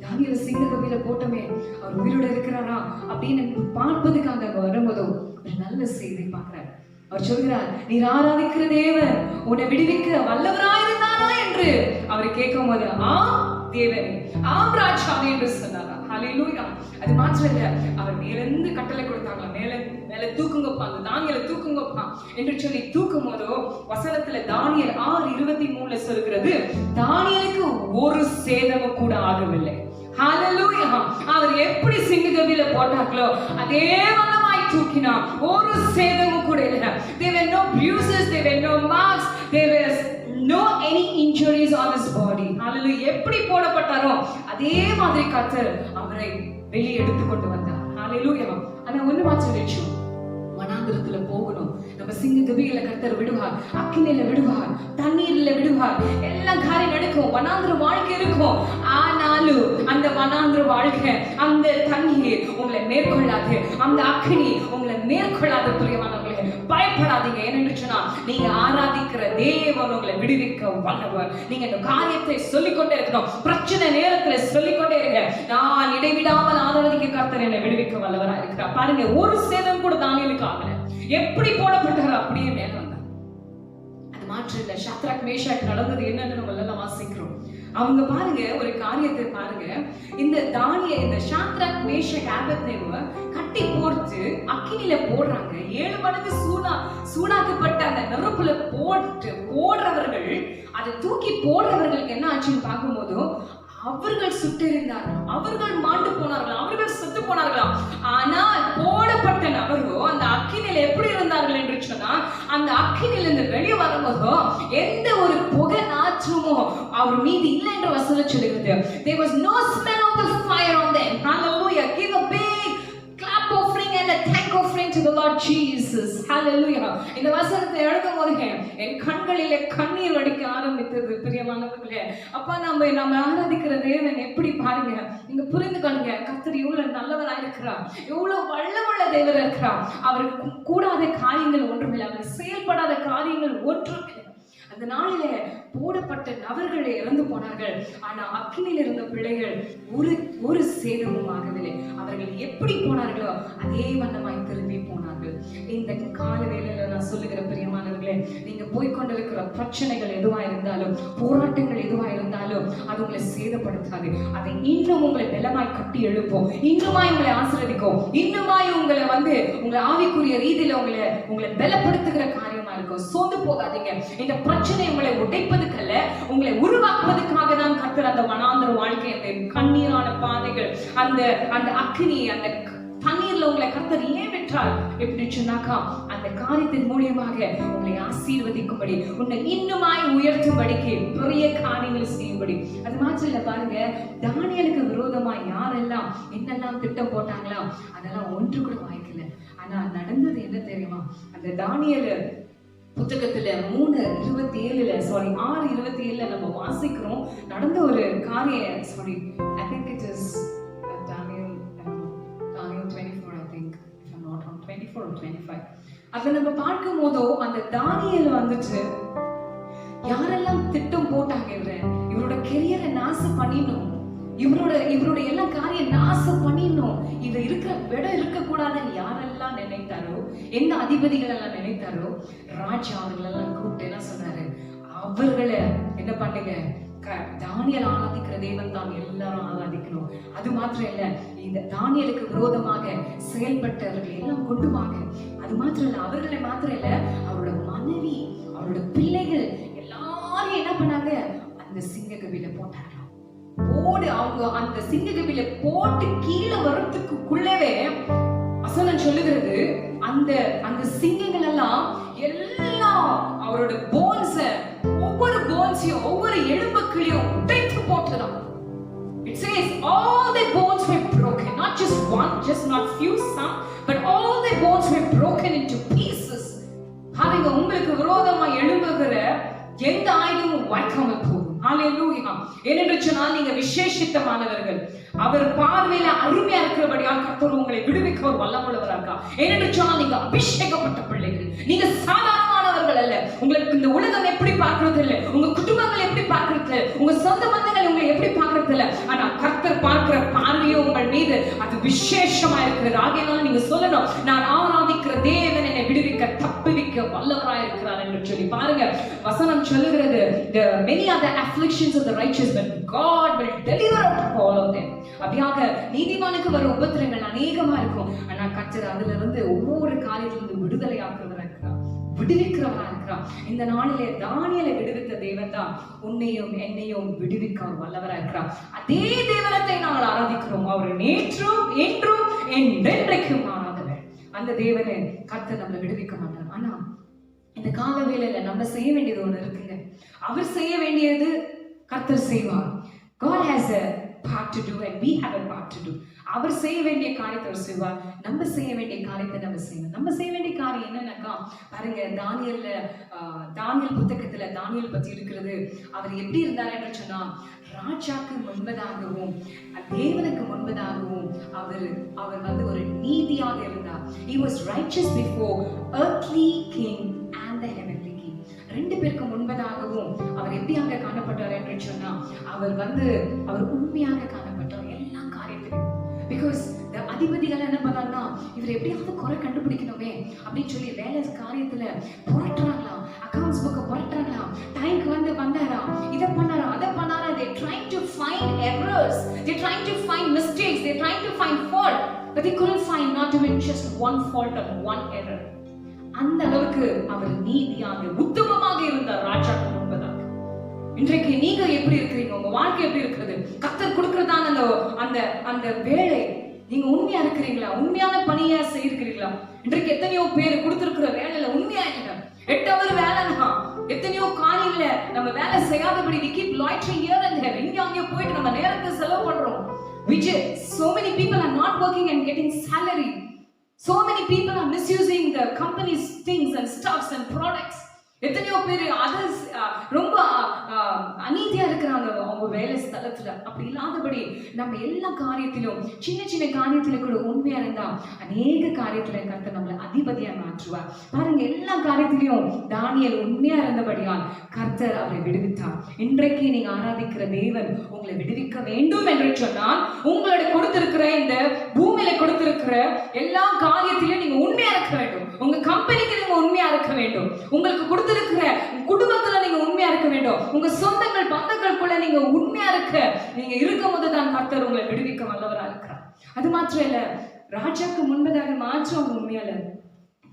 தானியேல் சிங்க கவியில போட்டமே, அவர் உயிரோட இருக்கிறாரா அப்படின்னு பார்ப்பதுக்காக அங்க வரும்போதோ ஒரு நல்ல செய்தி பார்க்கிறார். அவர் சொல்கிறார், நீர் ஆராதிக்கிற தேவன் உன்னை விடுவிக்க வல்லவராயிருந்தாரா என்று அவர் கேட்கும் போது, ஆம் தேவனே, ஆம் ராஜாவே என்று சொன்னாரா. ஹல்லேலூயா. அது மாத்திரம் இல்ல, அவர் மேலிருந்து கட்டளை கொடுத்தாங்களா, மேல தூக்குங்கப்பா, அந்த தானியேலை தூக்குங்கப்பா என்று சொல்லி தூக்கும் போதோ வசனத்துல தானியேல் 6:23 சொல்கிறது, தானியேலுக்கு ஒரு சேதமும் கூட ஆகவில்லை. ஹல்லேலூயா. அவர் எப்படி சிங்கக்கவியில போட்டார்களோ அதே வண்ணமாய் தூக்கினார். ஒரு சேதமும் கூட இல்லை. There were no bruises, there were no marks, there was no any injuries on his body. ஹல்லேலூயா. எப்படி போடப்பட்டாரோ அதே மாதிரி கர்த்தர் அவரை வெளியே எடுத்து கொண்டு வந்தார். ஹல்லேலூயா. ஆனா ஒண்ணு மாத்திரம் நிச்சயம், வனாந்திரத்துல போகணும். நம்ம சிங்க கவியில கர்த்தர் விடுவார், அக்கினியில விடுவார், தண்ணீர்ல விடுவார், எல்லா காரியம் நடக்கும், வனாந்திர வாழ்க்கை இருக்கும். ஆனாலும் அந்த வனாந்திர வாழ்க்கை, அந்த தண்ணீர் உங்களை மேற்கொள்ளாது, அந்த அக்கினி உங்களை மேற்கொள்ளாது. பிரியமானவர்களே, பயப்படாதீங்க. ஏனென்று சொன்னா, நீங்க ஆராதிக்கிற தேவன் உங்களை விடுவிக்க வல்லவர். நீங்க இந்த காரியத்தை சொல்லிக்கொண்டே இருக்கணும். பிரச்சனை நேரத்துல சொல்லிக்கொண்டே இருங்க, நான் இடைவிடாமல் ஆராதிக்க கர்த்தர் என்னை விடுவிக்க வல்லவரா இருக்கிறார். பாருங்க, ஒரு சேதம் கூட தானியேலுக்கு ஆகல. எப்படி போடப்பட்டாரோ அப்படியே மேல வந்தார். அது மாற்றம் இல்ல. ஷத்ராக் மேஷாக் நடந்தது என்னன்னு நம்ம எல்லாம் வாசிக்கிறோம். அவங்க பாருங்க, ஒரு காரியத்தை பாருங்க, இந்த தானியேல், இந்த ஷத்ராக் மேஷாக் ஆபேத்நேகோவை கட்டி போட்டு அக்கினியில போடுறாங்க. 7 மடங்கு சூடாக்கப்பட்ட அந்த நெருப்புல போடுறவர்கள், அதை தூக்கி போடுறவர்களுக்கு என்ன ஆச்சுன்னு பார்க்கும்போது அவர்கள் சுட்டெரிந்தார்கள், அவர்கள் மாண்டு போனார்கள், அவர்கள் செத்து போனார்களாம். ஆனால் போடப்பட்ட நபரோ அந்த அக்கினியில எப்படி இருந்தார்கள் என்று சொன்னா, அந்த அக்கினியில இருந்து வெளியே வரும்போதோ எந்த ஒரு புகை நாற்றமோ அவர் மீது இல்லை என்று வசனம் சொல்லுகிறது. There was no smell of the fire on them. Hallelujah. Give a big clap offering and a thank offering to the Lord Jesus. Hallelujah. இந்த வசனத்தை எழுதும் போது என் கண்களிலே கண்ணீர் வடிக்க ஆரம்பித்தது. பிரியமானவர்களே, அப்பா, நம்ம ஆராதிக்கிற தேவன் எப்படி பாருங்க, நீங்க புரிந்து கொள்ளுங்க. கர்த்தர் எவ்வளவு நல்லவரா இருக்கிறார், எவ்வளவு வல்லமுள்ள தேவரா இருக்கிறார். அவருக்கு கூடாத காரியங்கள் ஒன்றுமில்லை, அவர் செயல்படாத காரியங்கள் ஒன்றுமில்லை. அந்த நாளில போடப்பட்ட நபர்கள் இறந்து போனார்கள். ஆனா அக்கினியில் இருந்த பிள்ளைகள் ஒரு சேதமும் ஆகவில்லை. அவர்கள் எப்படி போனார்களோ அதே வண்ணமாய் திரும்பி போனார்கள். இந்த கால வேளையில நான் சொல்லுகிற பிரியமானவர்களே, நீங்க போய்கொண்டிருக்கிற பிரச்சனைகள் எதுவா இருந்தாலும், போராட்டங்கள் எதுவா இருந்தாலும் அது உங்களை சேதப்படுத்தாது. அதை இன்னும் உங்களை பலமாய் கட்டி எழுப்போம், இன்னுமாய் உங்களை ஆசீர்வதிக்கும், இன்னுமாய் உங்களை உங்களை ஆவிக்குரிய ரீதியில உங்களை பலப்படுத்துகிற காரியமா இருக்கும். சோர்ந்து போகாதீங்க. இந்த பிரச்சனை பிரச்சனை உங்களை உடைப்பதுக்கல்ல, உங்களை உருவாக்குவதற்காக தான் கர்த்தர் அந்த வனாந்தர வாழ்க்கை, அந்த கண்ணீரான பாதைகள், அந்த அந்த அக்னி, அந்த தண்ணீர்ல உங்களை கர்த்தர் ஏன் விட்டார் எப்படி சொன்னாக்கா, அந்த காரியத்தின் மூலியமாக உங்களை ஆசீர்வதிக்கும்படி, உன்னை இன்னுமாய் உயர்த்தும்படிக்கு, பெரிய காரியங்களை செய்யும்படி. அது மாத்திரம் இல்ல, பாருங்க, தானியேலுக்கு விரோதமா யாரெல்லாம் என்னெல்லாம் திட்டம் போட்டாங்களா அதெல்லாம் ஒன்று கூட வாய்க்கல. ஆனா நடந்தது என்ன தெரியுமா? அந்த தானியேல் புத்தகத்துல 6:27 நம்ம வாசிக்கிறோம். நடந்த ஒரு காரியம், sorry, I think it is Daniel 24, I think, if I'm not wrong, 24 or 25. அத நம்ம பார்க்கும் போதோ அந்த தானியேல் வந்துட்டு யாரெல்லாம் திட்டம் போட்டாங்க, இவரோட கெரியரை நாசம் பண்ணிடணும், இவரோட எல்லா காரியம் நாசம் பண்ணிடணும், இது இருக்கிற விட இருக்கக்கூடாதுன்னு யாரெல்லாம் நினைத்தாரோ, எந்த அதிபதிகள் எல்லாம் நினைத்தாரோ, ராஜா அவர்கள் எல்லாம் கூப்பிட்டு என்ன சொன்னாரு, அவர்களை என்ன பண்ணுங்க, தானியேல் ஆராதிக்கிற தேவன் தான் எல்லாரும் ஆராதிக்கணும். அது மாத்திரம் இல்ல, இந்த தானியேலுக்கு விரோதமாக செயல்பட்டவர்கள் எல்லாம் கொண்டு வாங்க. அது மாத்திரம் இல்ல, அவர்களை மாத்திரம் இல்ல, அவரோட மனைவி, அவரோட பிள்ளைகள் எல்லாரும் என்ன பண்ணாங்க, அந்த சிங்கக்கவியில போட்டாங்க. அவங்க அந்த சிங்கக்கவியில போட்டு கீழே வரத்துக்குள்ளவே வசனம் சொல்லுகிறது, அந்த சிங்கங்கள் எல்லாம் அவரோட போன்ஸ, ஒவ்வொரு போன்ஸையும், ஒவ்வொரு எலும்புகளையும் உடைத்து போட்டதாம். It says all the bones were broken, not just one, just not few, some, but all the bones were broken into pieces. பாருங்க, உங்களுக்கு விரோதமா எழும்புகிற எந்த ஆயுதமும் வாய்க்காமல் போகும். ஹalleluya. ஏனென்று சொன்னால் நீங்க விசேஷித்தமானவர்கள், அவர் பார்வையில அருமையா இருக்கிறபடியால் கர்த்தர் உங்களை விடுவிக்க ஒரு வல்லமுள்ளவரா இருக்கா. ஏனென்று சொன்னால் நீங்க அபிஷேகப்பட்ட பிள்ளைகள், நீங்க சாதாரணமானவர்கள் அல்ல. உங்களுக்கு இந்த உலகம் எப்படி பார்க்கிறது இல்லை, உங்க குடும்பங்கள் எப்படி பார்க்கிறது, உங்க சொந்த பந்தங்கள் உங்களை எப்படி பார்க்கிறது இல்லை. ஆனா கர்த்தர் பார்க்கிற பார்வையோ உங்கள் மீது அது விசேஷமா இருக்கிறது. ஆகையினால நீங்க சொல்லணும், நான் ஆராதிக்கிற தேவன் என்னை விடுவிக்க தப்புவிக்க வல்லவராய் இருக்கிறார் என்று சொல்லி. பாருங்க, வசனம் சொல்லுகிறது, the many are the afflictions of the righteous, but God will deliver out of all of them. அப்படியாக நீதிமானுக்கு வர உபத்திரங்கள் அநேகமா இருக்கும். ஆனா கர்த்தர் அதுல இருந்து ஒவ்வொரு காரியத்திலிருந்து விடுதலையாக்குறவரா இருக்கிறார், விடுவிக்கிறவரா இருக்கிறார். இந்த நாளிலே தானியேலை விடுவித்த தேவன் தான் உன்னையும் என்னையும் விடுவிக்க வல்லவரா இருக்கிறார். அதே தேவனத்தை நாங்கள் ஆராதிக்கிறோம். அவர் நேற்றும் என்றும் என்றென்றைக்கும் மாறாதவர். அந்த தேவனை கர்த்தர் நம்மளை விடுவிக்க மாட்டார். ஆனா இந்த கால வேளையில நம்ம செய்ய வேண்டியது ஒண்ணு இருக்குங்க. அவர் செய்ய வேண்டியது கர்த்தர் செய்வார். God has a part to do and we have a part to do. அவர் செய்ய வேண்டிய காரியத்தை அவர் செய்வார், நம்ம செய்ய வேண்டிய காரியத்தை நம்ம செய்யணும். நம்ம செய்ய வேண்டிய காரியம் என்னன்னாக்கா, பாருங்க, தானியேல் புத்தகத்துல தானியேல் பத்தி இருக்கிறது. அவர் எப்படி இருந்தார் என்று சொன்னா, ராஜாக்கு முன்பதாகவும் தேவனுக்கு முன்பதாகவும் அவர் வந்து ஒரு நீதியாக இருந்தார். He was righteous before earthly king and the heavenly king. ரெண்டு பேருக்கு முன்பதாகவும் அவர் எப்படியாக காணப்பட்டார் என்று சொன்னா, அவர் உண்மையாக காணப்பட்டார் எல்லா காரியத்திலும். பிகாஸ் அதிபதிகள் என்ன பண்ணாங்கன்னா, இவர் எப்படியாவது குறை கண்டுபிடிக்கணுமே அப்படின்னு சொல்லி வேலை காரியத்துல புரட்டுறாங்களாம், அக்கவுண்ட்ஸ் புக்க புரட்டுறாங்களாம், டைம்க்கு வந்தாராம், இதை பண்ணாரா அதை பண்ணாரா. they trying to find errors, they trying to find mistakes, they trying to find fault, but they couldn't find not even just one fault or one error. அந்த அளவுக்கு அவர் நீதியாக உத்தமமாக இருந்தார் ராஜாக்கு முன்பதாக. இன்றைக்கு நீங்க எப்படி இருக்கிறீங்க, உங்க வாழ்க்கை எப்படி இருக்கிறது, கர்த்தர் கொடுக்கிறதான அந்த வேலை நீங்க உண்மையா இருக்கிறீங்களா, உண்மையான பணியா செய்கிறீங்களா? இன்றைக்கு எத்தனையோ பேர் கொடுத்திருக்கிற வேலையில உண்மையா இல்ல. 8 hour வேலைனா எத்தனையோ காரியங்கள நம்ம வேலை செய்யாதபடி we keep loitering here and there, இங்க அங்க போயிட்டு நம்ம நேரத்தை செலவு பண்றோம். which so many people are not working and getting salary. So many people are misusing the company's things and stuffs and products. எத்தனையோ பேர் அதர்ஸ் ரொம்ப அநீதியா இருக்கிறாங்க அவங்க வேலை ஸ்தலத்துல. அப்படி இல்லாதபடி நம்ம எல்லா காரியத்திலும் சின்ன சின்ன காரியத்துல கூட உண்மையா இருந்தா அநேக காரியத்துல கர்த்தர் நம்மளை அதிபதியா மாற்றுவார். பாருங்க, எல்லா காரியத்திலையும் தானியேல் உண்மையா இருந்தபடியால் கர்த்தர் அவரை விடுவித்தார். இன்றைக்கு நீங்க ஆராதிக்கிற தேவன் உங்களை விடுவிக்க வேண்டும் என்று சொன்னால், உங்களோட கொடுத்திருக்கிற இந்த பூமியில கொடுத்திருக்கிற எல்லா காரியத்திலையும் நீங்க உண்மையா இருக்க வேண்டும். உங்க கம்பெனிக்கு நீங்க உண்மையா இருக்க வேண்டும். உங்களுக்கு கொடுத்திருக்கிற குடும்பத்துல நீங்க உண்மையா இருக்க வேண்டும். உங்க சொந்தங்கள் பந்தங்களுக்குள்ள நீங்க உண்மையா நீங்க இருக்கும் போது தான் கர்த்தர் உங்களை விடுவிக்க வல்லவரா இருக்கிறார். அது மாத்திரம் இல்ல, ராஜாக்கு முன்பதாக மாற்றம் அவங்க உண்மையா இல்ல,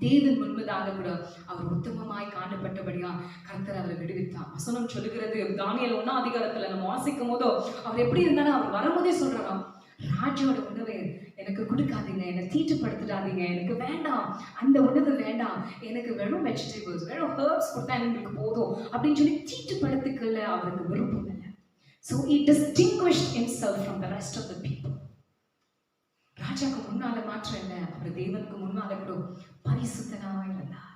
தேவன் முன்பதாக கூட அவர் உத்தமமாய் காணப்பட்டபடியா கர்த்தர் அவரை விடுவித்தார். வசனம் சொல்லுகிறது, தானியேல் 1ஆம் அதிகாரத்துல நம்ம வாசிக்கும் போதோ அவர் எப்படி இருந்தாலும் அவர் வரும்போதே சொல்றாராம், ராஜாவோட உணவை எனக்கு கொடுக்காதீங்க, என்னை தீட்டுப்படுத்திடாதீங்க, எனக்கு வேண்டாம், அந்த உணவு வேண்டாம், எனக்கு வெறும் வெஜிடபிள்ஸ் வெறும் ஹெர்ப்ஸ் கொடுத்தா எங்களுக்கு போதும் அப்படின்னு சொல்லி தீட்டுப்படுத்திக்கல அவருக்கு விருப்பம் இல்லை. So he distinguished himself from the rest of the people. ராஜாக்கு முன்னால மாற்றம் இல்லை, அவர் தேவனுக்கு முன்னால கூட பரிசுத்தனா இருந்தார்,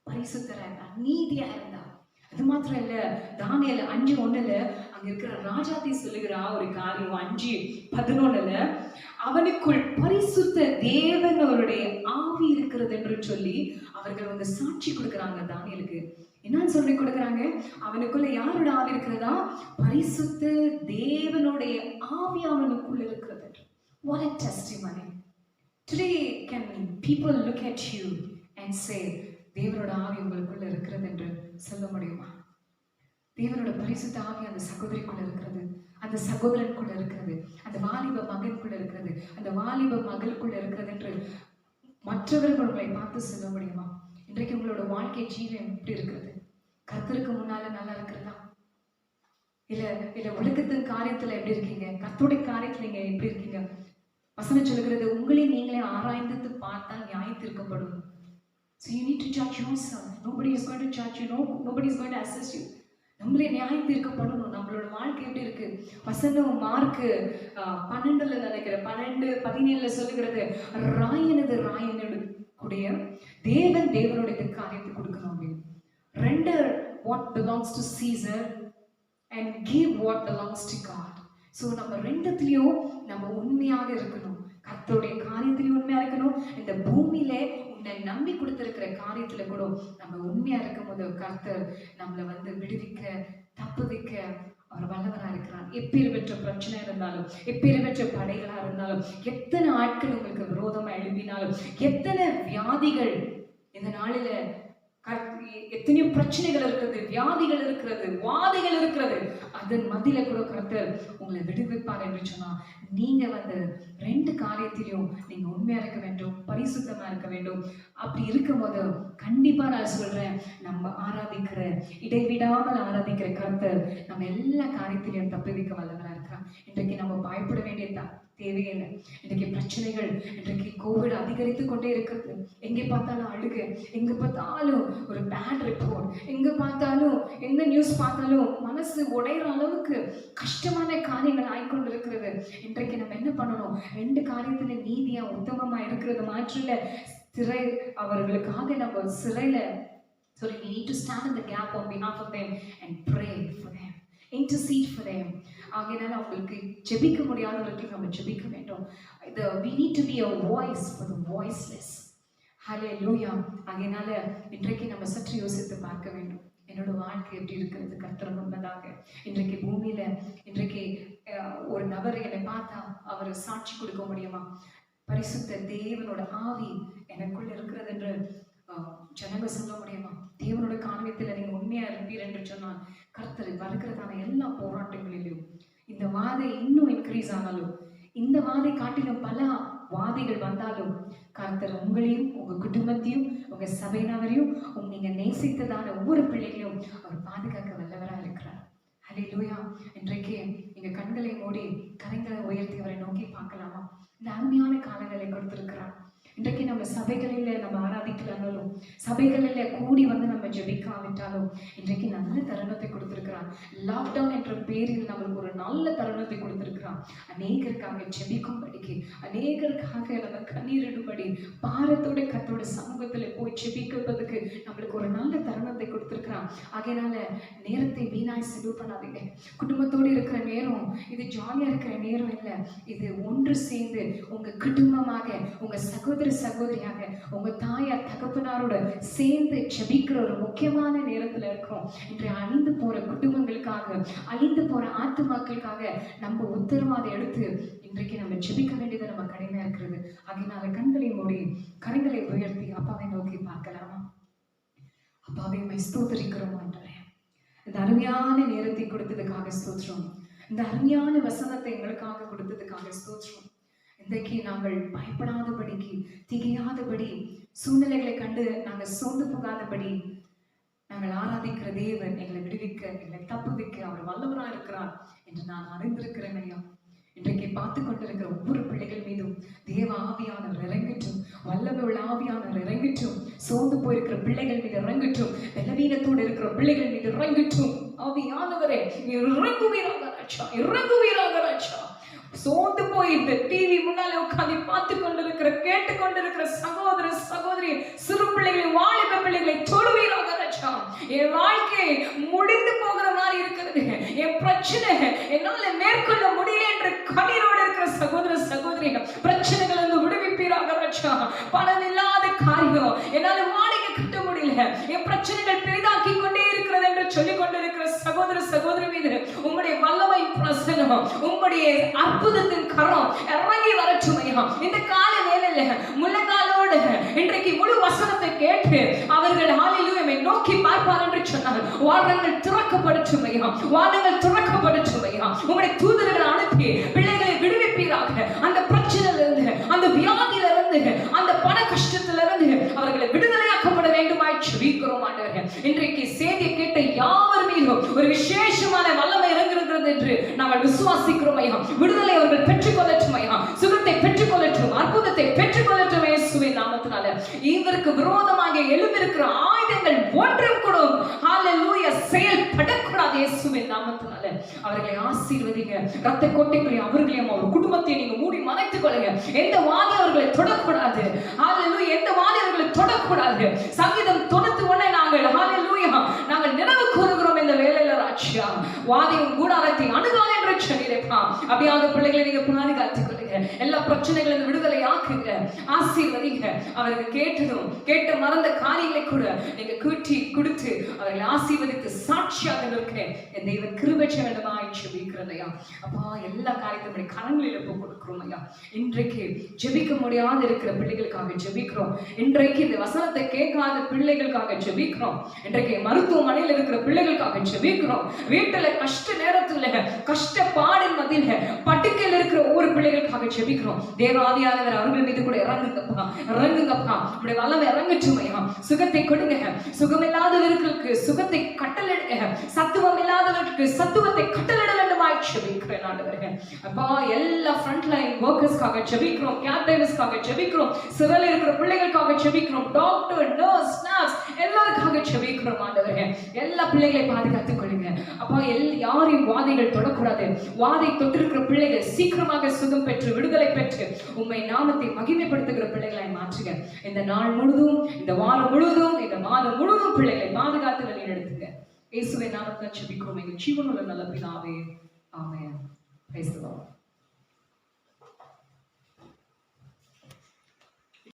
பரிசுத்தரா இருந்தார், நீதியா இருந்தார். அது மாத்திரம் இல்ல, தானியேல் 5:1 அங்க இருக்கிற ராஜாத்தி சொல்லுகிறா ஒரு காரியம். 5:11 அவனுக்குள் பரிசுத்த தேவனுடைய ஆவி இருக்கிறது என்று சொல்லி அவர்கள் வந்து சாட்சி கொடுக்குறாங்க தானியேலுக்கு. என்னன்னு சொல்லி கொடுக்குறாங்க? அவனுக்குள்ள யாரோட ஆவி இருக்கிறதா? பரிசுத்த தேவனுடைய ஆவி அவனுக்குள்ள இருக்கிறது. What a testimony. Today can people look at you and say, தேவனோட ஆவி உங்களுக்குள்ள இருக்கிறது என்று சொல்ல முடியுமா? தேவனோட பரிசுத்த ஆவி அந்த சகோதரிக்குள்ள இருக்கிறது, அந்த சகோதரனுக்குள்ள இருக்கிறது, அந்த வாலிப மகனுக்குள்ள இருக்கிறது, அந்த வாலிப மகளுக்குள்ள இருக்கிறது என்று மற்றவர்கள் உங்களை பார்த்து சொல்ல முடியுமா? இன்றைக்கு உங்களோட வாழ்க்கை ஜீவன் எப்படி இருக்கிறது? கர்த்தருக்கு முன்னால நல்லா இருக்கிறதா? இல்ல உலகத்தின் காரியத்துல எப்படி இருக்கீங்க? கர்த்தருடைய காரியத்துல நீங்க எப்படி இருக்கீங்க? வசனம் சொல்லுகிறது, உங்களே நீங்களே ஆராய்ந்து பார்த்தால் நியாயம் தீர்க்கப்படும். So you need to judge yourself. Nobody is going to judge you. Nobody is going to assess you. நம்மளே நியாயம் தீர்க்கப்படணும். நம்மளோட வாழ்க்கை எப்படி இருக்கு? வசனம் மார்க் 12 நினைக்கிறேன், 12:17 சொல்லுகிறது, ராயனது கூடிய தேவன் தேவனுடைய காரியத்தை கொடுக்கணும் அப்படின்னு. Render what belongs to Caesar and give what belongs to God. So நம்ம ரெண்டுத்துலயும் நம்ம உண்மையாக இருக்கணும். கர்த்தருடைய காரியத்திலையும் உண்மையா இருக்கணும், இந்த பூமியில உன்னை நம்பி கொடுத்திருக்கிற காரியத்துல கூட நம்ம உண்மையா இருக்கும் போது கர்த்தர் நம்மளை வந்து விடுவிக்க, தப்புவிக்க அவர் வல்லவரா இருக்கிறார். எப்பேர் பெற்ற பிரச்சனை இருந்தாலும், எப்பேர் பெற்ற படைகளா இருந்தாலும், எத்தனை ஆட்கள் உங்களுக்கு விரோதமா எழுப்பினாலும், எத்தனை வியாதிகள் இந்த நாளில, எத்தனையோ பிரச்சனைகள் இருக்கிறது, வியாதிகள் இருக்கிறது, வாதைகள் இருக்கிறது, அதன் மத்தியில கூட கர்த்தர் உங்களை விடுவிப்பார் என்று சொன்னா, நீங்க வந்து ரெண்டு காரியத்திலையும் நீங்க உண்மையா இருக்க வேண்டும், பரிசுத்தமா இருக்க வேண்டும். அப்படி இருக்கும்போது கண்டிப்பா நான் சொல்றேன், நம்ம ஆராதிக்கிற, இடைவிடாமல் ஆராதிக்கிற கர்த்தர் நம்ம எல்லா காரியத்திலையும் தப்புவிக்க வல்லவரா இருக்கிறார். இன்றைக்கு நம்ம பயப்பட வேண்டியதுதான் தேவையில்லை. இன்றைக்கு பிரச்சனைகள், இன்றைக்கு கோவிட் அதிகரித்து கொண்டே இருக்கிறது. எங்கே பார்த்தாலும் அழுகை, எங்க பார்த்தாலும் ஒரு பேட் ரிப்போர்ட், எங்க பார்த்தாலும் எந்த நியூஸ் பார்த்தாலும் மனசு உடையிற அளவுக்கு கஷ்டமான காரியங்கள் ஆய்கொண்டு இருக்கிறது. இன்றைக்கு நம்ம என்ன பண்ணணும்? ரெண்டு காரியத்துல நீதியா உத்தமமா இருக்கிறது மாற்றில சிறை அவர்களுக்காக நம்ம சிறையில சொல்லி, we need to stand in the gap on behalf of them and pray for them, intercede for them. ஆகையினால அவங்களுக்கு ஜெபிக்க முடியாதவர்களுக்கு நம்ம ஜெபிக்க வேண்டும். we need to be a voice for the voiceless. ஹல்லேலூயா. ஆகையினால இன்றைக்கு நம்ம சற்று யோசித்து பார்க்க வேண்டும், என்னோட வாழ்க்கை எப்படி இருக்கிறது கர்த்தர் முன்பதாக. இன்றைக்கு பூமியில இன்றைக்கு ஒரு நபர் என்னை பார்த்தா அவர் சாட்சி கொடுக்க முடியுமா? பரிசுத்த தேவனோட ஆவி எனக்குள்ள இருக்கிறது என்று ஜனங்க சொல்ல முடியுமா? தேவனோட காரியத்துல நீங்க உண்மையா இருப்பீர் என்று சொன்னால் கர்த்தர் வருகிறதான எல்லா போராட்டங்களிலும், இந்த வாதை இன்னும் இன்க்ரீஸ் ஆனாலும், இந்த வாதை காட்டிலும் பல வாதைகள் வந்தாலும் கர்த்தர் உங்களையும் உங்க குடும்பத்தையும் உங்க சபையினவரையும் நீங்க நேசித்ததான ஒவ்வொரு பிள்ளைகளையும் அவர் பாதுகாக்க வல்லவரா இருக்கிறார். ஹல்லேலூயா. இன்றைக்கு நீங்க கண்களை மூடி கரங்களை உயர்த்தி அவரை நோக்கி பார்க்கலாமா? இந்த அருமையான காலங்களை கொடுத்திருக்கிறார். இன்றைக்கு நம்ம சபைகளில நம்ம ஆராதிக்கலானாலும், சபைகளில கூடி வந்து நம்ம ஜெபிக்காவிட்டாலும் இன்றைக்கு நல்ல தருணத்தை கொடுத்திருக்கிறான். லாக்டவுன் என்ற பேரில் நம்மளுக்கு ஒரு நல்ல தருணத்தை கொடுத்திருக்கிறான். அநேகருக்காக ஜெபிக்கும்படிக்கு, அநேகருக்காக நம்ம கண்ணீரிடும்படி, பாரத்தோட கர்த்தரோட சமூகத்துல போய் ஜெபிக்கிறதுக்கு நம்மளுக்கு ஒரு நல்ல தருணத்தை கொடுத்திருக்கிறான். ஆகையினால நேரத்தை வீணாய் செலவு பண்ணாதீங்க. குடும்பத்தோடு இருக்கிற நேரம் இது ஜாலியா இருக்கிற நேரம் இல்லை, இது ஒன்று சேர்ந்து உங்க குடும்பமாக, உங்க சகோதரியாக, உங்க தாயார் தகப்பனாரோட சேர்ந்து ஜெபிக்கிற ஒரு முக்கியமான நேரத்துல இருக்கோம். இன்றைய அழிந்து போற குடும்பங்களுக்காக, அழிந்து போற ஆத்துமாக்களுக்காக நம்ம உத்தரவாதம் எடுத்து இன்றைக்கு நம்ம ஜெபிக்க வேண்டியது நம்ம கடமையா இருக்கிறது. அதனால கண்களை மூடி கரங்களை உயர்த்தி அப்பாவை நோக்கி பார்க்கலாமா? அப்பாவை ஸ்தோத்திரிக்கிறோம் ஆண்டவரே, இந்த அருமையான நேரத்தை கொடுத்ததுக்காக ஸ்தோத்திரம். இந்த அருமையான வசனத்தை எங்களுக்காக கொடுத்ததுக்காக ஸ்தோத்திரம். இன்றைக்கு நாங்கள் பயப்படாதபடிக்கு, திகையாதபடி, சூழ்நிலைகளை கண்டு நாங்கள் சோர்ந்து போகாதபடி, நாங்கள் ஆராதிக்கிற தேவன் எங்களை விடுவிக்க, எங்களை தப்புவிக்க அவர் வல்லவராக இருக்கிறார் என்று நான் அறிந்திருக்கிறேன் ஐயா. இன்றைக்கு பார்த்து கொண்டிருக்கிற ஒவ்வொரு பிள்ளைகள் மீதும் தேவ ஆவியானவர் இறங்கட்டும், வல்லமை உள்ள ஆவியானவர் இறங்கட்டும், சோர்ந்து போயிருக்கிற பிள்ளைகள் மீது இறங்கட்டும், பலவீனத்தோடு இருக்கிற பிள்ளைகள் மீது இறங்கட்டும். ஆவியானவரே இறங்குவீராக ராஜா, இறங்குவீராக ராஜா. சோர்ந்து போய் இந்த டிவி முன்னாலே உட்கார்ந்து பார்த்து கொண்டிருக்கிற, கேட்டு கொண்டிருக்கிற சகோதர சகோதரி, சிறு பிள்ளைகளை, வாலிப பிள்ளைகளை தொடுவீராக ராஜா. என் வாழ்க்கை முடிந்து போகிற மாதிரி இருக்கிறது, என் பிரச்சனை என்னால மேற்கொள்ள முடியல என்ற கண்ணீரோடு இருக்கிற சகோதர சகோதரி, பிரச்சனைகள் வந்து விடுவிப்பீராக ராஜா. பலன் இல்லாத காரியம் என்னால வாடகை கட்ட முடியல, என் பிரச்சனைகள் பெரிதாக்கி கொண்டே இருக்கிறது என்று சொல்லிக் கொண்டிருக்கிற சகோதர சகோதரி மீது உம்முடைய வல்லமை பிரசன்னம், உம்முடைய அற்புதத்தின் கரம் இறங்கி வரட்டும் ஐயா. இந்த கால வேளையில முழங்காலோடு இன்றைக்கு முழு வசனத்தை கேட்டு அவர்கள் ஹல்லேலூயாவை நோக்கி பார்ப்பார் என்று சொன்னார். வானங்கள் திறக்கப்படட்டும் ஐயா, வானங்கள் திறக்கப்படட்டும் ஐயா. உம்முடைய தூதர்களை அனுப்பி பிள்ளைகளை விடுவிப்பீராக. அந்த பிரச்சனையிலிருந்து, அந்த வியாதியிலிருந்து, அந்த பண கஷ்டத்திலிருந்து அவர்களை விடுதலையாக்கப்பட வேண்டுமாய் ஜெபிக்கிறோம் ஆண்டவரே. இன்றைக்கு செய்தியை கேட்ட யாவர் மீதும் ஒரு விசேஷமான வல்லமை இறங்குகிறது என்று நாங்கள் விசுவாசிக்கிறோம் ஐயா. விடுதலை அவர்கள் பெற்றுக்கொள்ளட்டும் ஐயா, சுகத்தை பெற்றுக்கொள்ளட்டும், அற்புதத்தை பெற்றுக்கொள்ளட்டும் இயேசுவின் நாமத்தினால. இவருக்கு விரோதமாக எழுந்திருக்கிற ஆயுதங்கள் ஒன்றும் கூட ஹல்லேலூயா செயல்படக்கூடாது இயேசுவின் நாமத்தினால. அவர்களை ஆசீர்வதிங்க, ரத்த கோட்டைகளை அவர்களையும் அவர் குடும்பத்தை நீங்க மூடி மறைத்துக் கொள்ளுங்க. எந்த வாதி அவர்களை தொடக்கூடாது, ஹல்லேலூயா, எந்த வாதி அவர்களை தொடக்கூடாது. சங்கீதம் 91 நாங்கள் ஹல்லேலூயா நாங்கள் நினைவு கூறுகிறோம் இந்த வேளையில ராஜா. வாதியும் கூடாரத்தை அணுகாது என்று சொல்லியிருப்பா. அப்படியாக பிள்ளைகளை நீங்க பாதுகாத்துக் கொள்ளுங்க, எல்லா பிரச்சனைகளும் விடுதலை ஆக்குங்க, ஆசீர்வதிங்க. அவர்கள் கேட்டதும் கேட்ட மறந்த காரியங்களை கூட நீங்க கூட்டி கொடுத்து அவர்களை ஆசீர்வதித்து சாட்சியாக இருக்கிறேன். என் தெய்வன் கிருபை செய்ய வேண்டுமாய் ஜெபிக்கிறேன் ஐயா. அப்பா, எல்லா காரியத்தையும் கரங்களில் ஒப்பு கொடுக்கிறோம் ஐயா. இன்றைக்கு ஜெபிக்க முடியாத இருக்கிற பிள்ளைகளுக்காக ஜெபிக்கிறோம். இன்றைக்கு இந்த வசனத்தை கேட்காத பிள்ளைகளுக்காக ஜெபிக்கிறோம். இன்றைக்கு மருத்துவமனையில் இருக்கிற பிள்ளைகளுக்காக ஜெபிக்கிறோம். வீட்டுல கஷ்ட நேரத்துல, கஷ்டப்பாடின் மத்தியில படுக்கையில் இருக்கிற ஒவ்வொரு பிள்ளைகளுக்காக ஜெபிக்கிறோம். தேவ ஆவியானவர் அவர்கள் மீது கூட இறங்குங்கப்பா, இறங்குங்கப்பா. உடைய வல்லமை இறங்கட்டும் ஐயா. சுகத்தை கொடுங்க, சுகம் இல்லாதவர்களுக்கு சுகத்தை கட்டளையிடுங்க, சத்துவம் இல்லாதவர்களுக்கு சத்துவத்தை கட்டளையிட வேண்டுமாய் ஜெபிக்கிறேன் ஆண்டவரே. அப்பா, எல்லா ஃப்ரண்ட் லைன் வர்க்கர்ஸ்க்காக ஜெபிக்கிறோம், கேட்டர்ஸ்க்காக ஜெபிக்கிறோம், சிறையில் இருக்கிற பிள்ளைகளுக்காக ஜெபிக்கிறோம், டாக்டர், நர்ஸ், நர்ஸ் எல்லாருக்காக ஜெபிக்கிறோம் ஆண்டவரே. எல்லா பிள்ளைகளை பாதுகாத்துக் கொள்ளுங்க அப்பா. யாரையும் வாதைகள் தொடக்கூடாது. வாதை தொட்டிருக்கிற பிள்ளைகள் சீக்கிரமாக சுகம் பெற்று விடுதலை பெற்று உம்மை நாமத்தை மகிமைப்படுத்துகிற பிள்ளைகளை மாற்றுங்க. இந்த நாள் முழுதும், இந்த வாரம் முழுதும், இந்த மாதம் முழுதும் பிள்ளைகளை பாதுகாத்து வழி நடத்துங்க. இயேசுவின் நாமத்தில் ஜெபிக்கிறோம் எங்கள் ஜீவனுள்ள நல்ல பிதாவே, ஆமென். Praise the Lord.